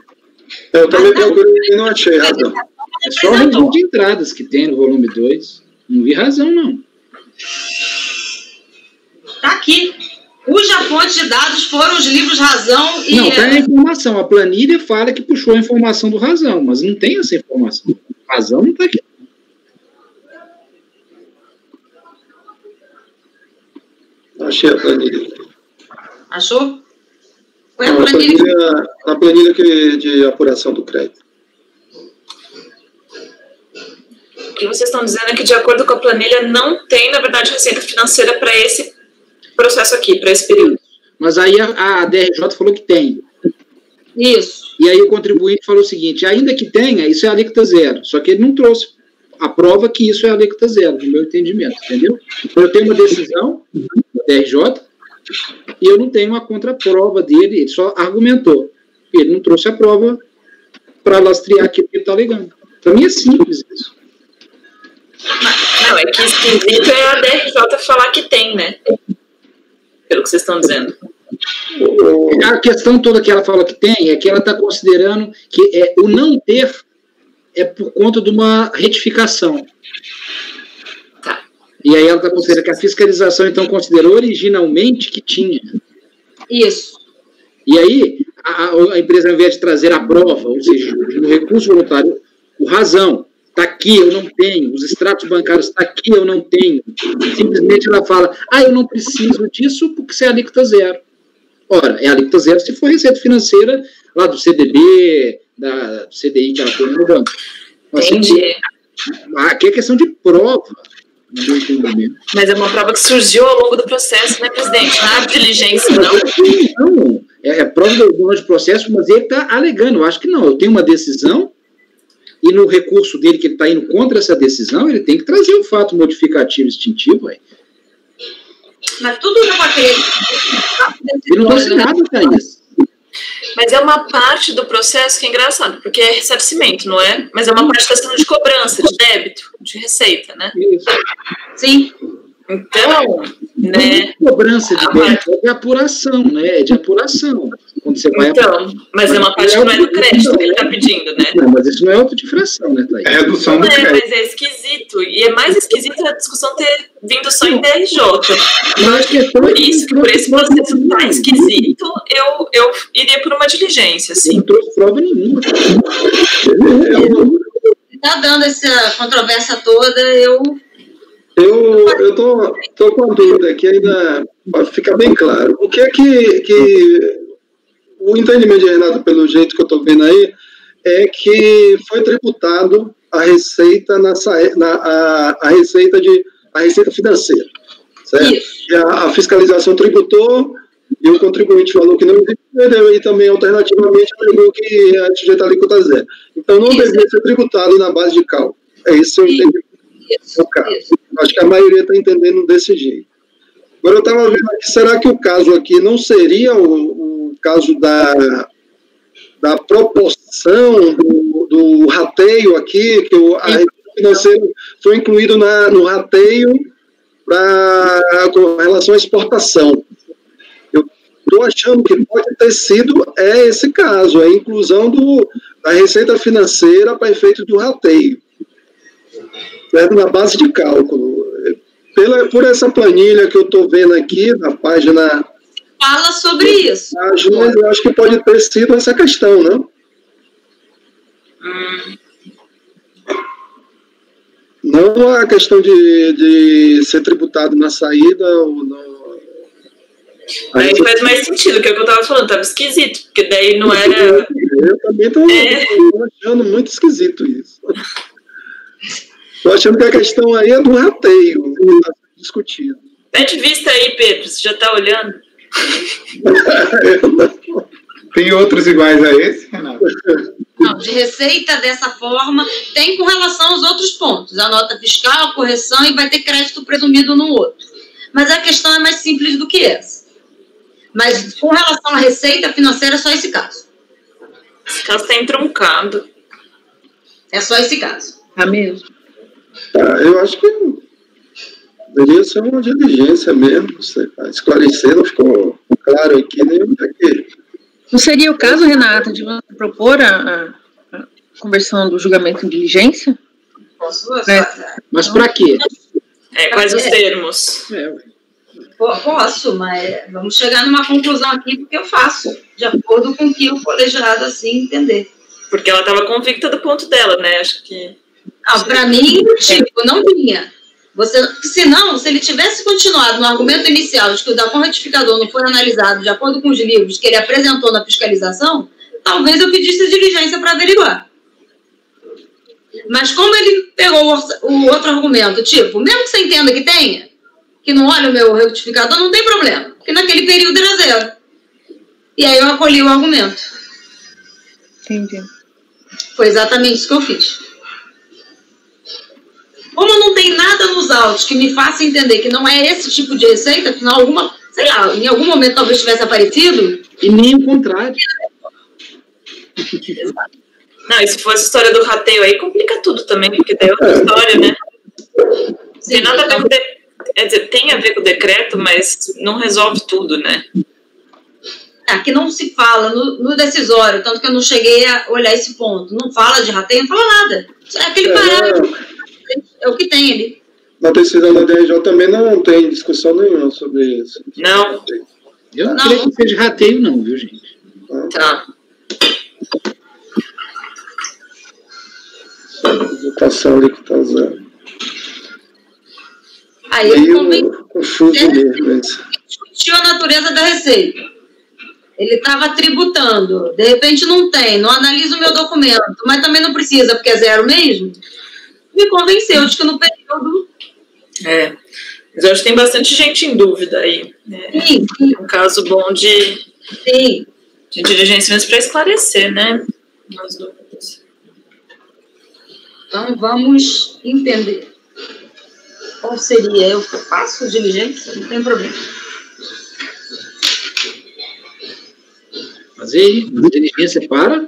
Eu também procurei e não achei razão. É só o registro de entradas que tem no volume 2, não vi razão não. Está aqui, cuja fonte de dados foram os livros razão e... Não, está a informação, a planilha fala que puxou a informação do razão, mas não tem essa informação. Razão não está aqui. Achei a planilha. Achou? Foi a planilha de apuração do crédito. O que vocês estão dizendo é que, de acordo com a planilha, não tem, na verdade, receita financeira para esse processo aqui, para esse período. Mas aí a DRJ falou que tem. Isso. E aí o contribuinte falou o seguinte, ainda que tenha, isso é alíquota zero. Só que ele não trouxe a prova que isso é alíquota zero, no meu entendimento, entendeu? Então eu tenho uma decisão da DRJ e eu não tenho uma contraprova dele, ele só argumentou. Ele não trouxe a prova para lastrear aquilo que ele está alegando. Para mim é simples isso. Não, é que esquisito é a DRJ falar que tem, né? Pelo que vocês estão dizendo. A questão toda que ela fala que tem é que ela está considerando que o não ter é por conta de uma retificação. Tá. E aí ela está considerando que a fiscalização, então, considerou originalmente que tinha. Isso. E aí, a empresa, ao invés de trazer a prova, ou seja, no recurso voluntário, o razão, está aqui, eu não tenho, os extratos bancários, está aqui, eu não tenho. Simplesmente ela fala, eu não preciso disso porque isso é alíquota zero. Ora, é alíquota zero se for receita financeira lá do CDB, do CDI que ela põe no banco. Entendi. Aqui é questão de prova. Mas é uma prova que surgiu ao longo do processo, né, presidente? Não é diligência, não. Não, é prova do processo, mas ele está alegando. Eu acho que não. Eu tenho uma decisão e no recurso dele, que ele está indo contra essa decisão, ele tem que trazer o fato modificativo extintivo. Mas tudo não vai querer. Ele não trouxe nada para isso. Mas é uma parte do processo que é engraçado, porque é ressarcimento, não é? Mas é uma parte da questão de cobrança, de débito, de receita, né? Isso. Sim. Então, né? Cobrança de débito é de apuração, né? É de apuração. Quando quando você vai... Então, mas é uma parte que não é do crédito que ele está pedindo, né? Não, mas isso não é auto de infração, né, Thaís? É redução do Não é, crédito. mas é esquisito. E é mais esquisito a discussão ter vindo só em DRJ. Eu acho que é Por isso, que por esse processo tá esquisito, eu iria por uma diligência, assim. Não trouxe prova nenhuma. Tá dando essa controvérsia toda, eu tô com a dúvida aqui ainda, para ficar bem claro. O que é que o entendimento de Renato, pelo jeito que eu estou vendo aí, é que foi tributado a receita a receita financeira, certo? E a fiscalização tributou e o contribuinte falou que não existe, e também alternativamente alegou que é sujeito a alíquota zero. Então não deveria ser tributado na base de cálculo. É isso que eu entendi. Acho que a maioria está entendendo desse jeito. Agora eu estava vendo aqui, será que o caso aqui não seria o caso da proporção do rateio aqui, que a receita financeira foi incluído no rateio com relação à exportação? Eu estou achando que pode ter sido esse caso, a inclusão da receita financeira para efeito do rateio, certo? Na base de cálculo. Por essa planilha que eu estou vendo aqui, na página... Fala sobre isso. Eu acho que pode ter sido essa questão, não? Não a questão de ser tributado na saída ou não. Aí faz mais sentido, que é o que eu estava falando, estava esquisito, porque daí não era... Eu também estou achando muito esquisito isso. Estou achando que a questão aí é do rateio, que está discutido. Pede vista aí, Pedro, você já está olhando? Tem outros iguais a esse, Renato? Não, de receita dessa forma, tem com relação aos outros pontos. A nota fiscal, a correção e vai ter crédito presumido no outro. Mas a questão é mais simples do que essa. Mas com relação à receita financeira, é só esse caso. Esse caso está entroncado. É só esse caso. Tá mesmo? Eu acho que deveria ser uma diligência mesmo, esclarecer, não ficou claro aqui nenhum daquele. Não seria o caso, Renata, de você propor a conversão do julgamento em diligência? Posso? Mas para quê? Quais os termos? Posso, mas vamos chegar numa conclusão aqui, porque eu faço, de acordo com o que o colegiado assim entender. Porque ela estava convicta do ponto dela, né? Acho que... Para mim, não vinha. Se ele tivesse continuado no argumento inicial de que o DACOM retificador não foi analisado de acordo com os livros que ele apresentou na fiscalização, talvez eu pedisse diligência para averiguar. Mas como ele pegou o outro argumento, tipo, mesmo que você entenda que tenha, que não olha o meu retificador, não tem problema, porque naquele período era zero. E aí eu acolhi o argumento. Entendi. Foi exatamente isso que eu fiz. Como não tem nada nos autos que me faça entender que não é esse tipo de receita, afinal, em algum momento talvez tivesse aparecido. E nem o contrário. Não, e se fosse a história do rateio aí, complica tudo também, porque daí é outra história, né? Sim, tem nada a ver com quer dizer, tem a ver com o decreto, mas não resolve tudo, né? Aqui não se fala no decisório, tanto que eu não cheguei a olhar esse ponto. Não fala de rateio, não fala nada. É aquele parágrafo. É o que tem ali. Na decisão da DRJ também não tem discussão nenhuma sobre isso. Não. Eu não creio que seja rateio, não, viu, gente? Tá. Votação ali que está zero. Aí eu confuso mesmo. Discutiu a natureza da receita. Ele estava tributando. De repente não tem, não analisa o meu documento, mas também não precisa, porque é zero mesmo. Me convenceu de que no período... Mas eu acho que tem bastante gente em dúvida aí. Sim. Um caso bom de diligência mesmo para esclarecer, né? As dúvidas. Então, vamos entender. Qual seria? Eu faço diligência? Não tem problema. Mas e aí? A diligência para?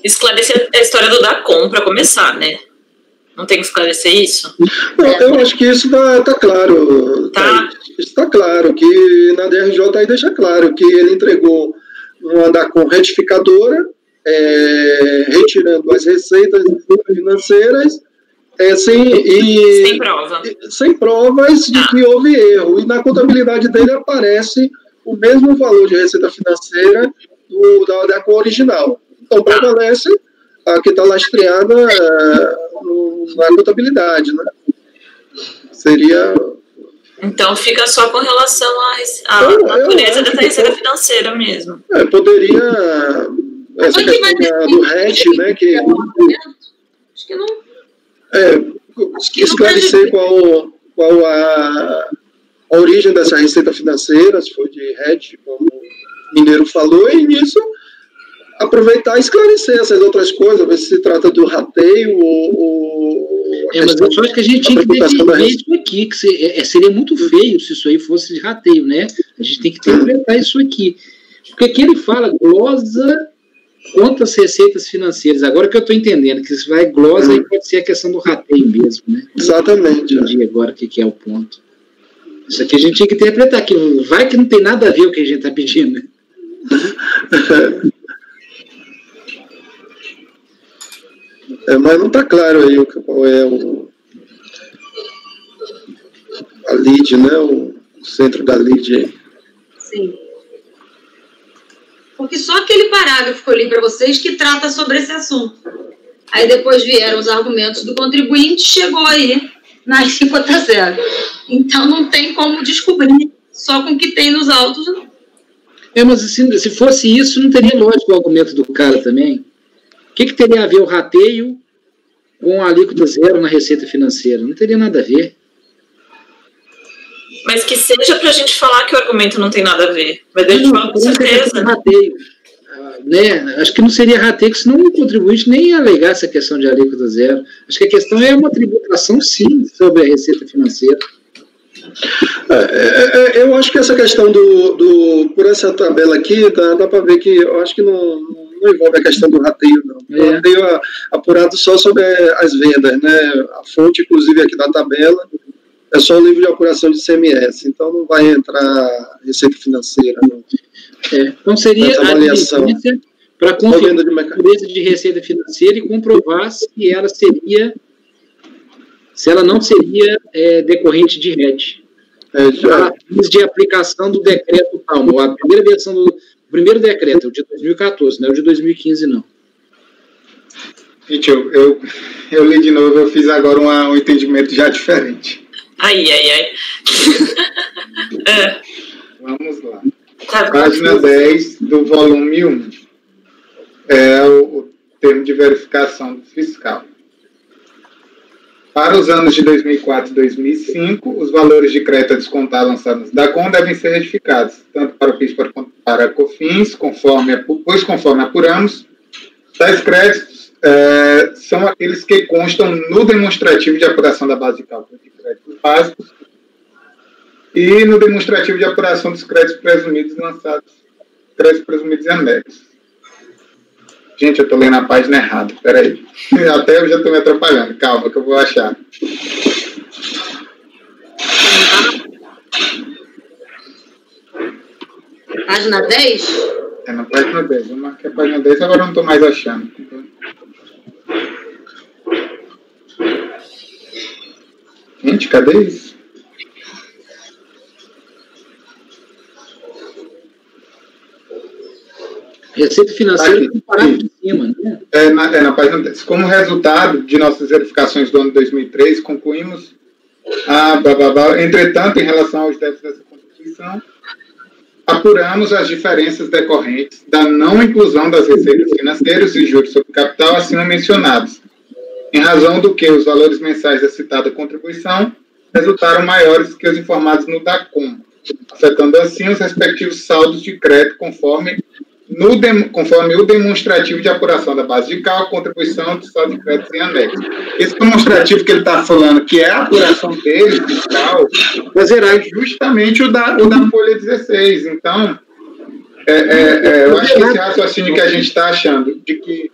Esclarecer a história do DACOM para começar, né? Não tem que esclarecer isso? Não, eu acho que isso está claro. Tá. Está claro que na DRJ aí deixa claro que ele entregou uma DACOM retificadora, retirando as receitas financeiras sem provas de que houve erro. E na contabilidade dele aparece o mesmo valor de receita financeira da DACOM original. Então prevalece a que está lastreada na contabilidade, né? Seria... Então fica só com relação à natureza dessa receita financeira mesmo. Poderia... Essa questão do RET, né? Que, acho que não... esclarecer qual a origem dessa receita financeira, se foi de RET, como o Mineiro falou, e nisso aproveitar e esclarecer essas outras coisas, ver se trata do rateio ou mas eu só acho que a gente tinha que definir isso aqui, que seria muito feio se isso aí fosse de rateio, né? A gente tem que interpretar isso aqui. Porque aqui ele fala glosa contra as receitas financeiras. Agora que eu estou entendendo, que isso vai glosa e pode ser a questão do rateio mesmo, né? Exatamente. Entendi agora o que é o ponto. Isso aqui a gente tinha que interpretar, que vai que não tem nada a ver o que a gente está pedindo, né? Mas não está claro aí qual é a lead, né? O centro da lead aí. Sim. Porque só aquele parágrafo que eu li para vocês que trata sobre esse assunto. Aí depois vieram os argumentos do contribuinte, chegou aí na alíquota zero. Então não tem como descobrir só com o que tem nos autos. Mas se fosse isso, não teria lógico o argumento do cara também. O que teria a ver o rateio com a alíquota zero na receita financeira? Não teria nada a ver. Mas que seja para a gente falar que o argumento não tem nada a ver. Mas a gente fala com certeza. Rateio, né? Acho que não seria rateio, senão o contribuinte nem ia alegar essa questão de alíquota zero. Acho que a questão é uma tributação, sim, sobre a receita financeira. Eu acho que essa questão por essa tabela aqui, dá para ver que eu acho que não envolve a questão do rateio, não. O rateio é apurado só sobre as vendas, né? A fonte, inclusive, aqui da tabela é só o livro de apuração de CMS, então não vai entrar receita financeira. Não. Então seria a diligência para confirmar a natureza de receita financeira e comprovar se ela não seria decorrente de RET. De aplicação do decreto tal. A primeira versão do primeiro decreto, o de 2014, não é o de 2015, não. Gente, eu li de novo, eu fiz agora um entendimento já diferente. Ai. Vamos lá. Página 10 do volume 1. É o termo de verificação fiscal. Para os anos de 2004 e 2005, os valores de crédito a descontar lançados da DACOM devem ser retificados, tanto para o PIS quanto para a COFINS, conforme apuramos. Tais créditos são aqueles que constam no demonstrativo de apuração da base de cálculo de créditos básicos e no demonstrativo de apuração dos créditos presumidos lançados, créditos presumidos e anexos. Gente, eu estou lendo a página errada, peraí. Até eu já estou me atrapalhando, calma que eu vou achar. Página 10? Na página 10, eu marquei a página 10, agora eu não estou mais achando. Gente, cadê isso? Receita financeira com parágrafo de cima, né? Na página 10. Como resultado de nossas verificações do ano 2003, concluímos entretanto, em relação aos débitos dessa contribuição, apuramos as diferenças decorrentes da não inclusão das receitas financeiras e juros sobre capital acima mencionados, em razão do que os valores mensais da citada contribuição resultaram maiores que os informados no DACOM, afetando assim os respectivos saldos de crédito conforme o demonstrativo de apuração da base de cálculo, contribuição de saldo de crédito em anexo. Esse demonstrativo que ele está falando, que é a apuração dele, fiscal, é justamente o da folha 16. Então, eu acho que esse raciocínio que a gente está achando, de que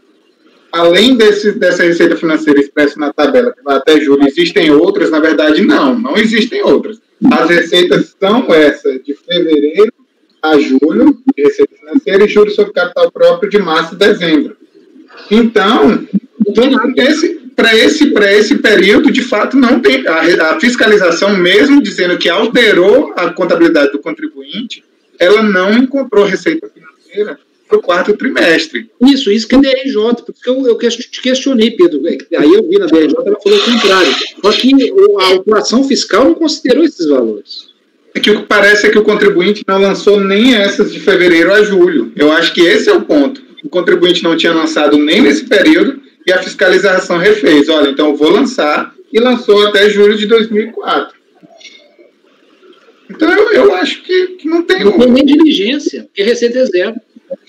além dessa receita financeira expressa na tabela, que vai até julho, existem outras? Na verdade, não existem outras. As receitas são essas de fevereiro a julho, de receita financeira, e juros sobre capital próprio de março e dezembro. Então, para esse período, de fato, não tem a fiscalização, mesmo dizendo que alterou a contabilidade do contribuinte, ela não encontrou receita financeira para o quarto trimestre. Isso que é DRJ, porque eu te questionei, Pedro. Aí eu vi na DRJ, ela falou o contrário. Só que a operação fiscal não considerou esses valores. O que parece é que o contribuinte não lançou nem essas de fevereiro a julho. Eu acho que esse é o ponto. O contribuinte não tinha lançado nem nesse período e a fiscalização refez. Olha, então eu vou lançar, e lançou até julho de 2004. Então eu acho que não tem... Não tem nem diligência, porque a receita é zero.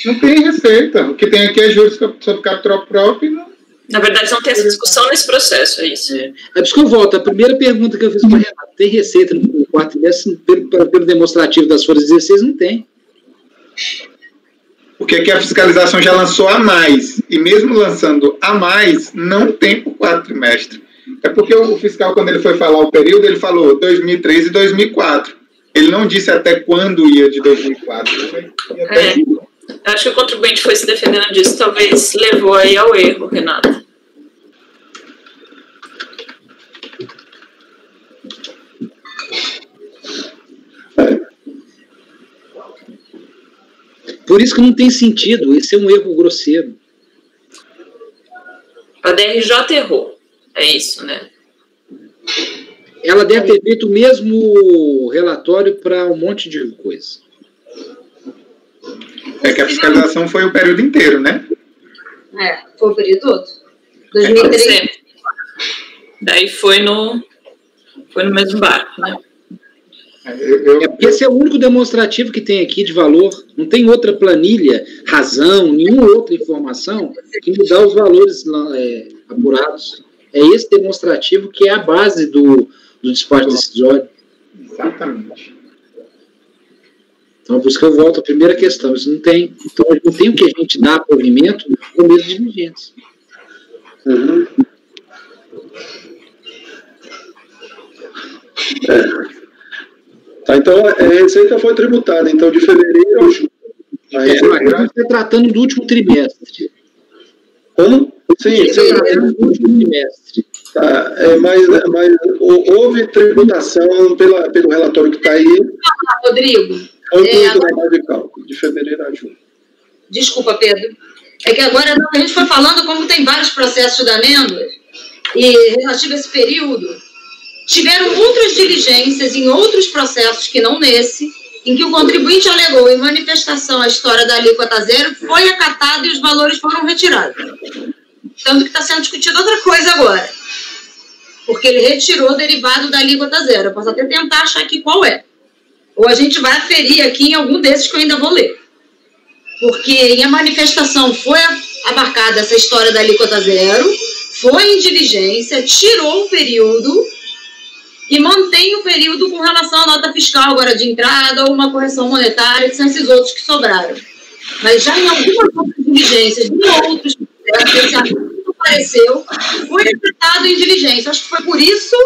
Não tem receita. O que tem aqui é juros sobre capital próprio e não... Na verdade, não tem essa discussão nesse processo, é isso. É por isso que eu volto. A primeira pergunta que eu fiz para o Renato, tem receita no quarto trimestre? Pelo demonstrativo das folhas 16, não tem. Porque aqui a fiscalização já lançou a mais, e mesmo lançando a mais, não tem por quarto trimestre. É porque o fiscal, quando ele foi falar o período, ele falou 2003 e 2004. Ele não disse até quando ia de 2004. Acho que o contribuinte foi se defendendo disso, talvez levou aí ao erro, Renato. Por isso que não tem sentido, esse é um erro grosseiro. A DRJ errou, é isso, né? Ela deve ter feito o mesmo relatório para um monte de coisa. É que a fiscalização foi o período inteiro, né? Foi o período todo. 2003. Daí foi no mesmo barco, né? Esse é o único demonstrativo que tem aqui de valor. Não tem outra planilha, razão, nenhuma outra informação que me dá os valores apurados. É esse demonstrativo que é a base do despacho decisório. Exatamente. Então, por isso que eu volto à primeira questão. Isso não tem. Então, não tem o que a gente dá provimento com medo de diligência. Uhum. Tá, então, a receita foi tributada, então, de fevereiro a julho. A gente está tratando do último trimestre. Como? Sim, tratando do último trimestre. Tá, mas houve tributação pelo relatório que está aí. Rodrigo. De fevereiro a julho. Desculpa, Pedro. É que agora a gente foi falando como tem vários processos de amêndoas e relativo a esse período, tiveram outras diligências em outros processos que não nesse, em que o contribuinte alegou em manifestação a história da alíquota zero, foi acatado e os valores foram retirados. Tanto que está sendo discutido outra coisa agora. Porque ele retirou o derivado da alíquota zero. Eu posso até tentar achar aqui qual é. Ou a gente vai aferir aqui em algum desses que eu ainda vou ler. Porque em a manifestação foi abarcada essa história da alíquota zero, foi em diligência, tirou o período e mantém o período com relação à nota fiscal agora de entrada ou uma correção monetária, que são esses outros que sobraram. Mas já em algumas outras diligências de outros processos, esse artigo apareceu, foi tratado em diligência. Acho que foi por isso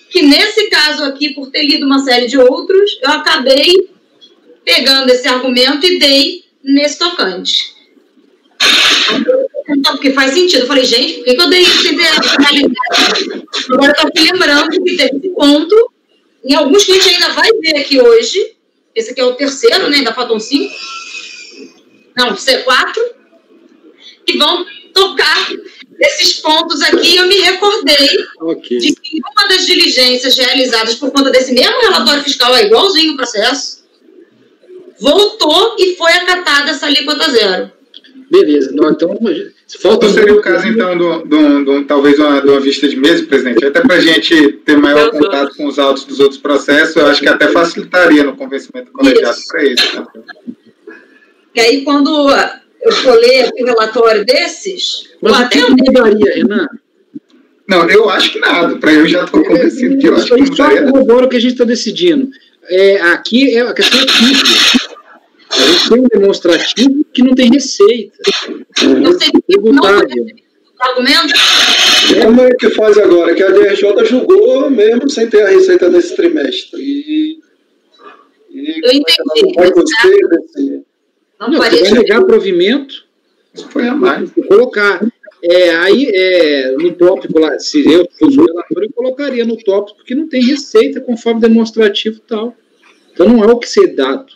que nesse caso aqui, por ter lido uma série de outros, eu acabei pegando esse argumento e dei nesse tocante. Então, porque faz sentido. Eu falei, gente, por que eu dei isso sem ter finalidade? Agora eu estou aqui lembrando que teve esse ponto, em alguns que a gente ainda vai ver aqui hoje, esse aqui é o terceiro, né, ainda faltam 5, não, C4, que vão tocar esses pontos aqui. Eu me recordei de que uma das diligências realizadas por conta desse mesmo relatório fiscal, é igualzinho o processo, voltou e foi acatada essa alíquota zero. Beleza, então falta seria o caso, então, talvez de uma vista de mesa, presidente, até para a gente ter maior contato com os autos dos outros processos, eu acho que até facilitaria no convencimento colegiado para isso. Tá? E aí, quando eu for ler o relatório desses... Mas o que mudaria, Renan? Não, eu acho que nada. Para eu já estou convencido que eu acho que não mudaria. Só corrobora o que a gente está decidindo. Aqui é a questão simples. A gente tem um demonstrativo que não tem receita. Eu sei que não é argumento. Como é que faz agora? Que a DRJ julgou mesmo sem ter a receita nesse trimestre. Eu entendi. Não vai gostar desse... Não, você vai negar provimento. Isso foi a mais. Colocar. No tópico lá, se eu fosse o relator, eu colocaria no tópico que não tem receita conforme demonstrativo e tal. Então não é o que ser dado.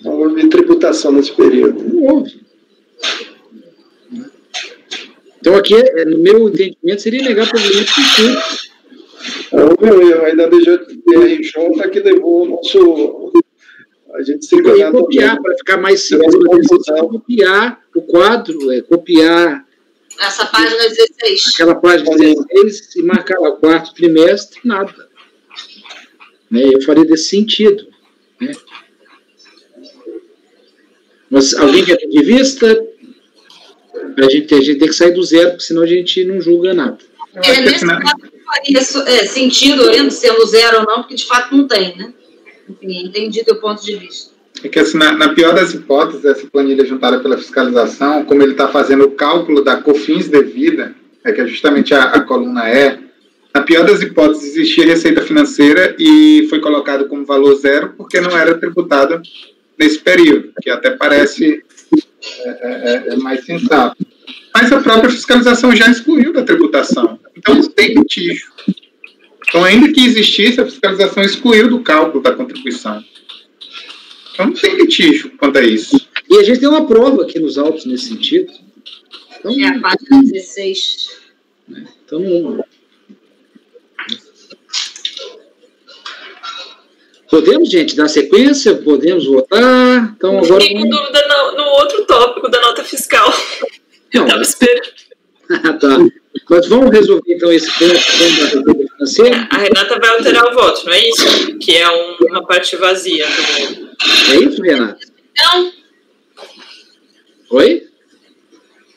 Não houve tributação nesse período. Não houve. Então aqui, no meu entendimento, seria negar provimento de tudo. É o meu erro, ainda a DRJ que levou o nosso... A gente se enganar copiar, para ficar mais simples, copiar o quadro, copiar... Essa página 16. Aquela página 16 e marcar lá o quarto trimestre, nada. Né? Eu faria desse sentido. Né? Mas alguém quer ter de vista? A gente tem que sair do zero, porque senão a gente não julga nada. Nesse caso, faria sentido, olhando se é no zero ou não, porque de fato não tem, né? Enfim, entendi teu ponto de vista. É que, assim, na pior das hipóteses, essa planilha juntada pela fiscalização, como ele está fazendo o cálculo da COFINS devida, que é justamente a coluna E, na pior das hipóteses, existia receita financeira e foi colocado como valor zero porque não era tributado nesse período, que até parece mais sensato. Mas a própria fiscalização já excluiu da tributação. Então, não tem litígio. Então, ainda que existisse, a fiscalização excluiu do cálculo da contribuição. Então, não tem litígio quanto a isso. E a gente tem uma prova aqui nos autos nesse sentido. Então, a página 16. Então, podemos, gente, dar sequência? Podemos votar? Então, agora... Fiquei com dúvida no outro tópico da nota fiscal. Eu estava esperando. Tá. Mas vamos resolver, então, esse ponto da receita financeira? A Renata vai alterar o voto, não é isso? Que é uma parte vazia. É isso, Renata? Não. Oi?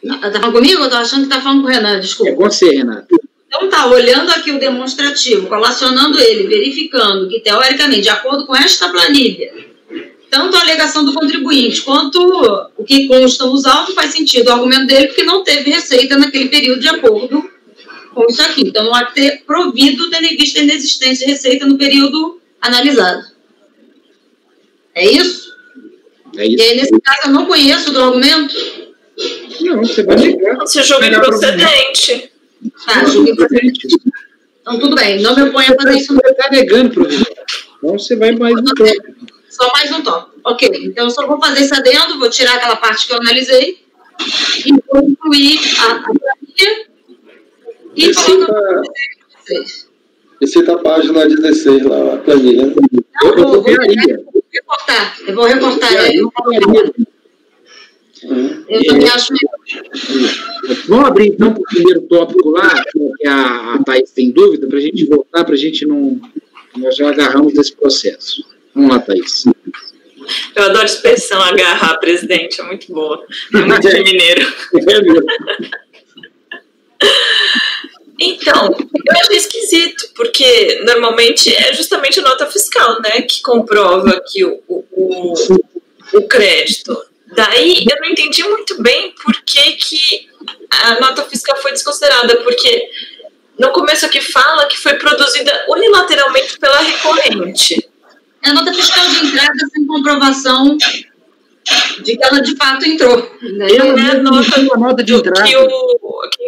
Tá falando comigo? Eu tô achando que tá falando com o Renato, desculpa. É com você, Renata. Então tá, olhando aqui o demonstrativo, colacionando ele, verificando que, teoricamente, de acordo com esta planilha, tanto a alegação do contribuinte quanto o que consta nos autos faz sentido o argumento dele, porque não teve receita naquele período de acordo com isso aqui. Então não há que ter provido, tendo em vista a inexistência de receita no período analisado. É isso? É isso. E aí, nesse caso, eu não conheço do argumento. Não, você vai negar. Você julga improcedente. Tá, julga improcedente. Então, tudo bem, não me oponho a fazer isso. Você está negando provisão. Então, você vai mais um tópico. Só mais um tópico. Ok, então eu só vou fazer isso adendo, vou tirar aquela parte que eu analisei e vou incluir a planilha e Receita a página 16 lá, a planilha. Não, eu vou recortar. Eu vou recortar ela. Eu também acho melhor. Vamos abrir, então, para o primeiro tópico lá, que a Thaís tem dúvida, para a gente voltar, para a gente não... Nós já agarramos desse processo. Vamos lá, Thaís. Eu adoro a expressão agarrar, presidente, é muito boa. É muito de mineiro. Então, eu achei esquisito, porque normalmente é justamente a nota fiscal, né, que comprova que o crédito. Daí eu não entendi muito bem por que a nota fiscal foi desconsiderada, porque no começo aqui fala que foi produzida unilateralmente pela recorrente. É a nota fiscal de entrada sem comprovação de que ela de fato entrou. Não é a nota de entrada. Quem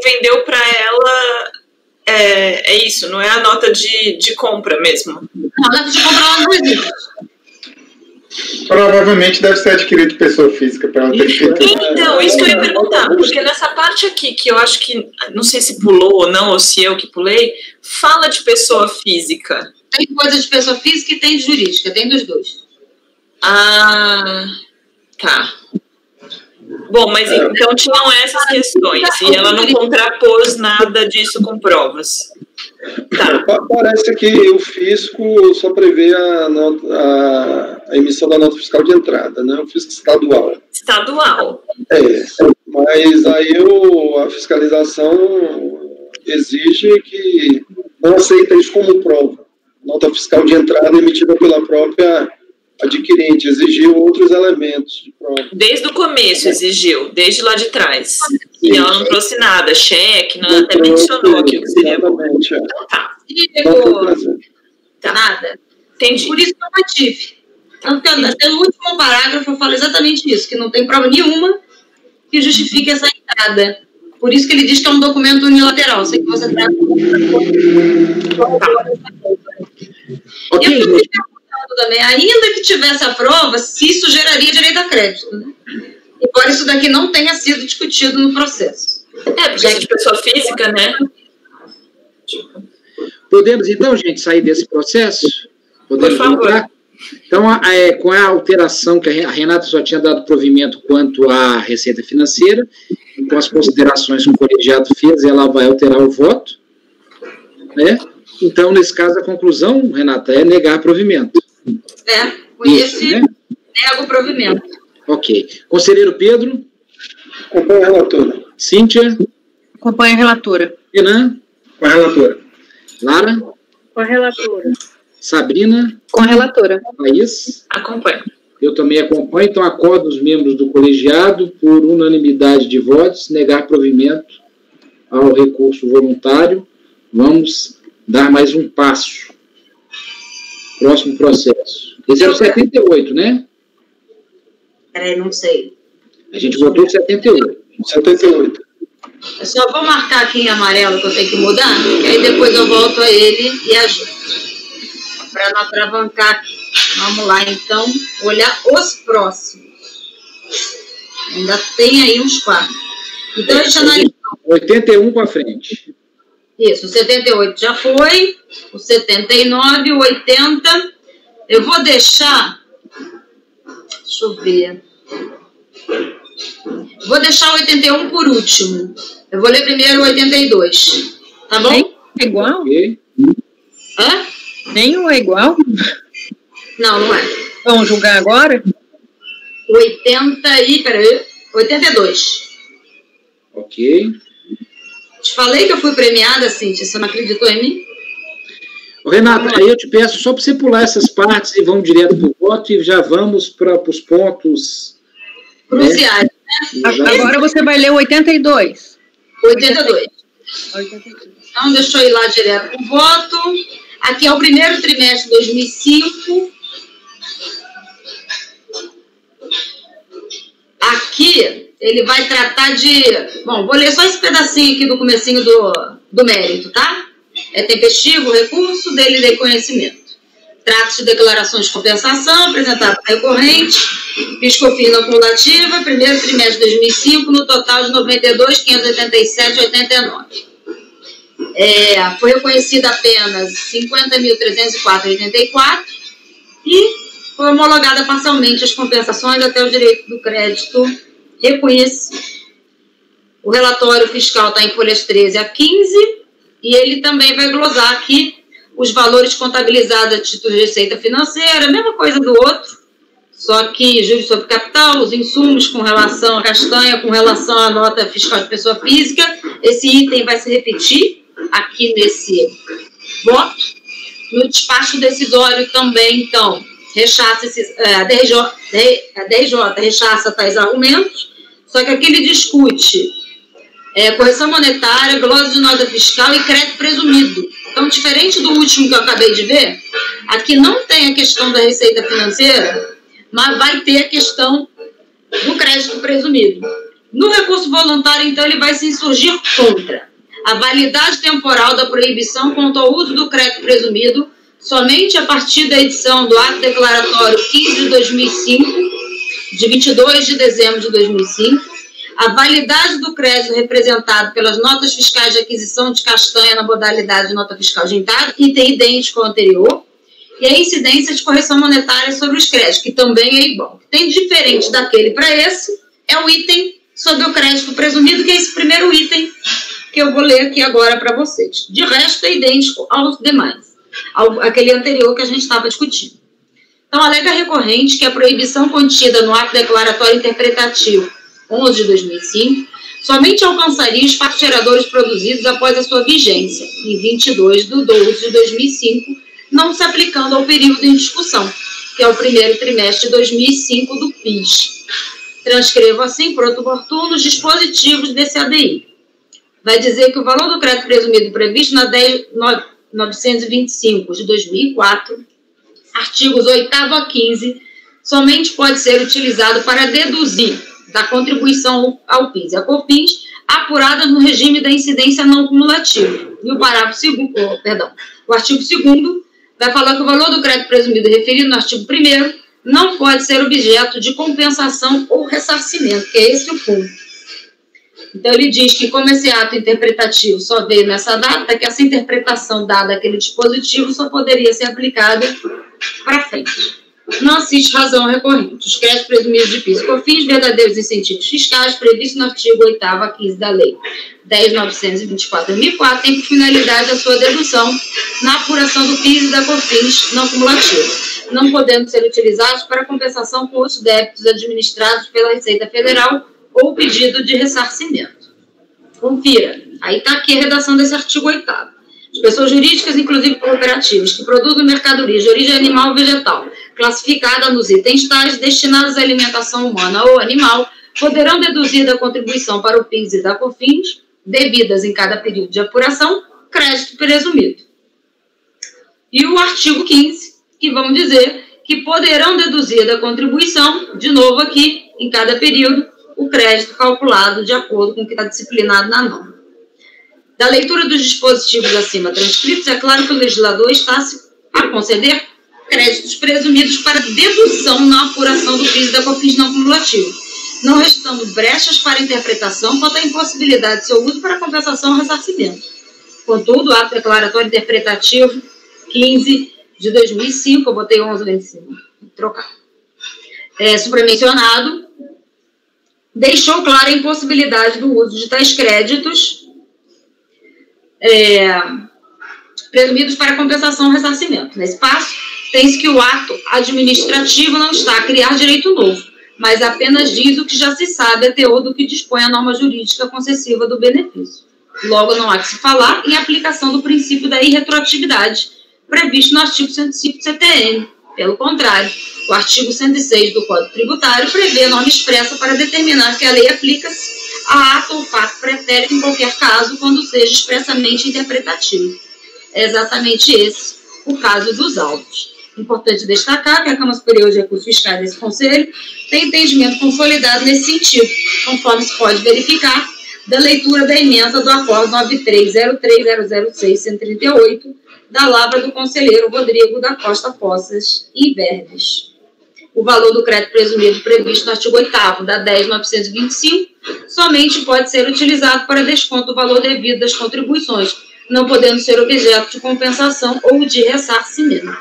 vendeu para ela é isso, não é a nota de compra mesmo. Não, a nota de compra ela não existe. Provavelmente deve ser adquirido de pessoa física para ela ter feito. Então, isso que eu ia perguntar, porque nessa parte aqui, que eu acho que, não sei se pulou ou não, ou se eu que pulei, fala de pessoa física. Tem coisa de pessoa física e tem de jurídica, tem dos dois. Ah, tá. Bom, mas então tinham essas questões, e ela não contrapôs nada disso com provas. Tá. Parece que o fisco só prevê a emissão da nota fiscal de entrada, né? O fisco estadual. Estadual. Mas aí a fiscalização exige que não aceita isso como prova. Nota fiscal de entrada emitida pela própria adquirente, exigiu outros elementos de prova. Desde o começo exigiu, desde lá de trás. E ela não trouxe nada, cheque, não, até mencionou aqui o que seria bom. Então tá. Tá. Nada. Entendi. Por isso que eu mantive. Até no último parágrafo eu falo exatamente isso, que não tem prova nenhuma que justifique essa entrada. Por isso que ele diz que é um documento unilateral. Sei que você traz. Ok. E eu fiquei perguntando também, ainda que tivesse a prova, se isso geraria direito a crédito, né? Embora isso daqui não tenha sido discutido no processo. Porque é de pessoa física, né? Podemos, então, gente, sair desse processo? Podemos Por favor. voltar? Então, com a alteração que a Renata só tinha dado provimento quanto à receita financeira, com as considerações que o colegiado fez, ela vai alterar o voto, né? Então, nesse caso, a conclusão, Renata, é negar provimento. Com esse, né? Nego o provimento. Ok. Conselheiro Pedro? Acompanha a relatora. Cíntia? Acompanha a relatora. Renan? Com a relatora. Lara? Com a relatora. Sabrina? Com a relatora. Thaís? Acompanho. Eu também acompanho, então acordo os membros do colegiado por unanimidade de votos, negar provimento ao recurso voluntário. Vamos dar mais um passo. Próximo processo. Esse era o 78, né? Peraí, não sei. A gente votou 78. 78. Eu só vou marcar aqui em amarelo que eu tenho que mudar, que aí depois eu volto a ele e ajudo. Para não atravancar aqui. Vamos lá, então, olhar os próximos. Ainda tem aí uns 4. Então, a gente analisou. 81 para frente. Isso, o 78 já foi, o 79, o 80. Eu vou deixar. Deixa eu ver. Vou deixar o 81 por último. Eu vou ler primeiro o 82. Tá bom? Nem é igual? Okay. Hã? Nenhum é igual? Não, não é. Vamos julgar agora? 82. Ok. Te falei que eu fui premiada, Cíntia. Você não acreditou em mim? Renata, aí eu te peço só para você pular essas partes e vamos direto para o voto e já vamos para os pontos cruciais. Né? Agora você vai ler o 82. 82. Então, deixa eu ir lá direto para o voto. Aqui é o primeiro trimestre de 2005. Aqui, ele vai tratar de... Bom, vou ler só esse pedacinho aqui do comecinho do mérito, tá? É tempestivo o recurso dele de conhecimento. Trata-se de declarações de compensação apresentada para recorrente, PIS/COFINS não cumulativa, primeiro trimestre de 2005, no total de 92.587,89. Foi reconhecida apenas 50.304,84 e foi homologada parcialmente as compensações até o direito do crédito reconhecido. O relatório fiscal está em folhas 13 a 15 e ele também vai glosar aqui os valores contabilizados a título de receita financeira, a mesma coisa do outro, só que juros sobre capital, os insumos com relação à castanha, com relação à nota fiscal de pessoa física. Esse item vai se repetir aqui nesse voto. No despacho decisório também, então, rechaça a DRJ rechaça tais argumentos, só que aqui ele discute correção monetária, glose de nota fiscal e crédito presumido. Então, diferente do último que eu acabei de ver, aqui não tem a questão da receita financeira, mas vai ter a questão do crédito presumido. No recurso voluntário, então, ele vai se insurgir contra a validade temporal da proibição quanto ao uso do crédito presumido somente a partir da edição do ato declaratório 15 de 2005, de 22 de dezembro de 2005, a validade do crédito representado pelas notas fiscais de aquisição de castanha na modalidade de nota fiscal de item idêntico ao anterior, e a incidência de correção monetária sobre os créditos, que também é igual. Tem diferente daquele para esse, é o item sobre o crédito presumido, que é esse primeiro item que eu vou ler aqui agora para vocês. De resto, é idêntico aos demais, aquele anterior que a gente estava discutindo. Então, alega recorrente que a proibição contida no ato declaratório interpretativo 11 de 2005, somente alcançaria os fatos geradores produzidos após a sua vigência, em 22 de 12 de 2005, não se aplicando ao período em discussão. que é o primeiro trimestre de 2005 do PIS. Transcrevo assim, por oportuno, os dispositivos desse ADI. Vai dizer que o valor do crédito presumido previsto na 10.925 de 2004, artigos 8º a 15, somente pode ser utilizado para deduzir da contribuição ao PIS e à COFINS apurada no regime da incidência não cumulativa. E o parágrafo o artigo 2º vai falar que o valor do crédito presumido referido no artigo 1º não pode ser objeto de compensação ou ressarcimento, que é esse o ponto. Então, ele diz que, como esse ato interpretativo só veio nessa data, que essa interpretação dada àquele dispositivo só poderia ser aplicada para frente. Não assiste razão recorrente. Os créditos presumidos de PIS e COFINS, verdadeiros incentivos fiscais, previstos no artigo 8º a 15 da Lei 10.924/2004, têm por finalidade a sua dedução na apuração do PIS e da COFINS não cumulativa, não podendo ser utilizados para compensação com outros débitos administrados pela Receita Federal ou pedido de ressarcimento. Confira. Aí está aqui a redação desse artigo 8º. As pessoas jurídicas, inclusive cooperativas, que produzem mercadorias de origem animal ou vegetal, classificada nos itens tais, destinados à alimentação humana ou animal, poderão deduzir da contribuição para o PIS e da COFINS, devidas em cada período de apuração, crédito presumido. E o artigo 15, que vão dizer que poderão deduzir da contribuição, de novo aqui, em cada período, o crédito calculado de acordo com o que está disciplinado na norma. Da leitura dos dispositivos acima transcritos, é claro que o legislador está a conceder créditos presumidos para dedução na apuração do PIS e da COFINS não cumulativo, não restando brechas para interpretação quanto à impossibilidade de seu uso para compensação ou ressarcimento. Contudo, o ato declaratório interpretativo 15 de 2005, eu botei 11 lá em cima, vou trocar, supramencionado, deixou clara a impossibilidade do uso de tais créditos presumidos para compensação ou ressarcimento. Nesse passo, tem-se que o ato administrativo não está a criar direito novo, mas apenas diz o que já se sabe a teor do que dispõe a norma jurídica concessiva do benefício. Logo, não há que se falar em aplicação do princípio da irretroatividade previsto no artigo 105 do CTN. Pelo contrário, o artigo 106 do Código Tributário prevê a norma expressa para determinar que a lei aplica-se a ato ou fato pretérito em qualquer caso, quando seja expressamente interpretativo. É exatamente esse o caso dos autos. Importante destacar que a Câmara Superior de Recursos Fiscais desse Conselho tem entendimento consolidado nesse sentido, conforme se pode verificar da leitura da emenda do acordo 9303006138, da lavra do conselheiro Rodrigo da Costa Poças e Verdes. O valor do crédito presumido previsto no artigo 8º da 10.925 somente pode ser utilizado para desconto do valor devido das contribuições, não podendo ser objeto de compensação ou de ressarcimento.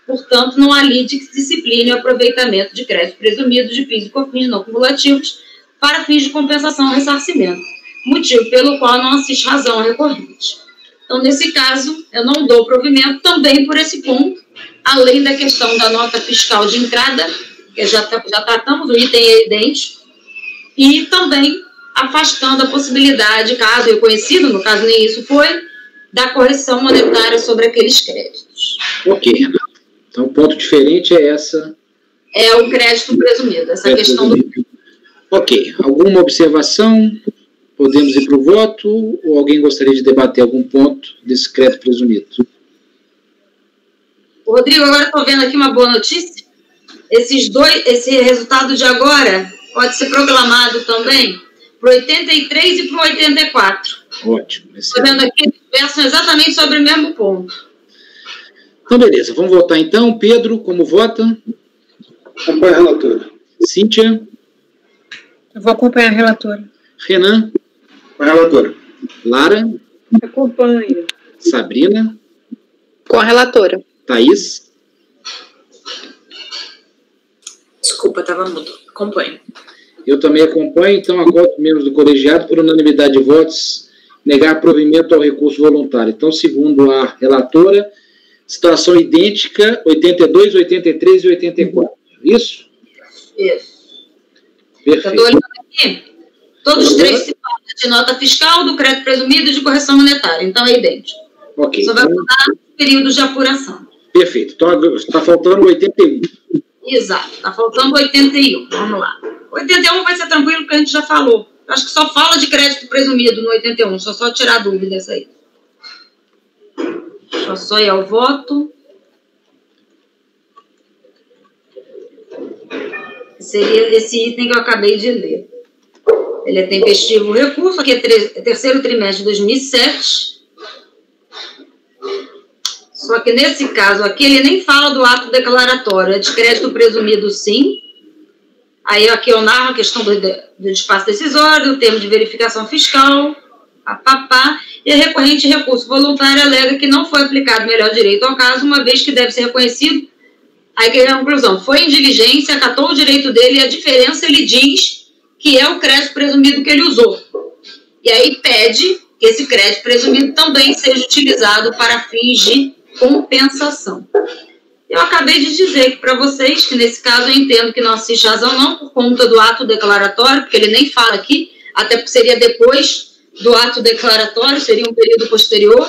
Portanto, não há lide que discipline o aproveitamento de crédito presumido de PIS e COFINS não cumulativos para fins de compensação ou ressarcimento, motivo pelo qual não assiste razão recorrente. Então, nesse caso, eu não dou provimento também por esse ponto, além da questão da nota fiscal de entrada, que já tratamos, o item é idêntico, e também afastando a possibilidade, caso reconhecido, no caso nem isso foi, da correção monetária sobre aqueles créditos. Ok, Renato. Então, o ponto diferente é essa. É o crédito presumido, essa questão do... Ok. Alguma observação? Podemos ir para o voto? Ou alguém gostaria de debater algum ponto desse crédito presumido? Rodrigo, agora estou vendo aqui uma boa notícia. Esse resultado de agora pode ser proclamado também para o 83 e para o 84. Ótimo. Estou vendo aqui, eles versam exatamente sobre o mesmo ponto. Então, beleza. Vamos votar então. Pedro, como vota? Acompanha a relatora. Cíntia? Eu vou acompanhar a relatora. Renan? Com a relatora. Lara? Acompanho. Sabrina? Com a relatora. Thaís? Desculpa, estava mudo. Acompanho. Eu também acompanho, então acordo membros do colegiado por unanimidade de votos negar provimento ao recurso voluntário. Então, segundo a relatora, situação idêntica 82, 83 e 84. Isso? Isso. Perfeito. Eu estou olhando aqui. Todos os três se falam de nota fiscal, do crédito presumido e de correção monetária. Então, é idêntico. Ok. Só vai mudar os períodos de apuração. Perfeito. Então, está faltando 81. Exato, está faltando 81. Vamos lá. 81 vai ser tranquilo, porque a gente já falou. Acho que só fala de crédito presumido no 81, só tirar a dúvida dessa aí. Deixa eu só ir ao voto. Seria esse item que eu acabei de ler. Ele é tempestivo recurso, aqui é terceiro trimestre de 2007. Só que nesse caso aqui, ele nem fala do ato declaratório, é de crédito presumido sim. Aí aqui eu narro a questão do espaço decisório, o termo de verificação fiscal, e a recorrente recurso voluntário alega que não foi aplicado melhor direito ao caso, uma vez que deve ser reconhecido. Aí que é a conclusão, foi em diligência, acatou o direito dele e a diferença ele diz que é o crédito presumido que ele usou. E aí pede que esse crédito presumido também seja utilizado para fins de compensação. Eu acabei de dizer para vocês que nesse caso eu entendo que não assiste razão, não por conta do ato declaratório, porque ele nem fala aqui, até porque seria depois do ato declaratório, seria um período posterior,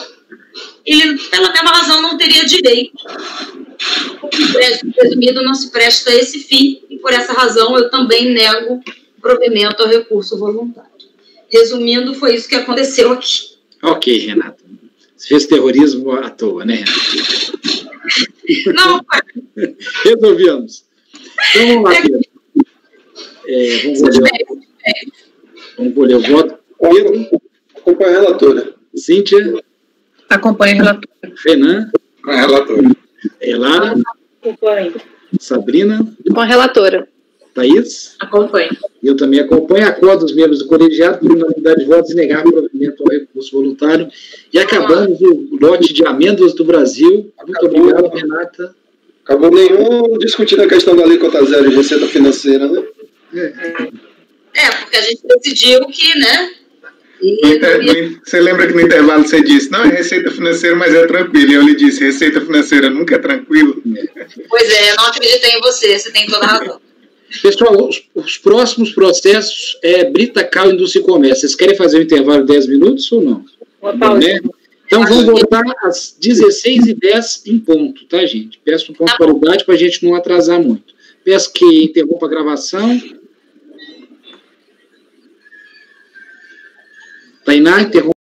ele, pela mesma razão, não teria direito. O crédito presumido não se presta a esse fim, e por essa razão eu também nego provimento ao recurso voluntário. Resumindo, foi isso que aconteceu aqui. Ok, Renata. Você fez terrorismo à toa, né, Renata? Não, resolvemos. Então vamos lá, Pedro. Vamos ler o voto. Pedro, acompanha a relatora. Cíntia. Acompanha a relatora. Renan. Com a relatora. Elara. Acompanho. Sabrina. Com a relatora. Thaís. Acompanho. Eu também acompanho. Acordo os membros do colegiado por unanimidade de votos e negar provimento ao recurso voluntário. E acabamos o lote de amêndoas do Brasil. Muito obrigado, Renata. Acabou nenhum discutindo a questão da alíquota zero de receita financeira, né? porque a gente decidiu que, né? Você lembra que no intervalo você disse, não, é receita financeira, mas é tranquilo. E eu lhe disse, receita financeira nunca é tranquilo. Pois é, eu não acreditei em você tem toda a razão. Pessoal, os próximos processos é Britacal, Indústria e Comércio. Vocês querem fazer um intervalo de 10 minutos ou não? Uma pausa. Né? Então, vamos voltar às 16h10 em ponto, tá, gente? Peço pontualidade para a gente não atrasar muito. Peço que interrompa a gravação. Tainá, interrompa.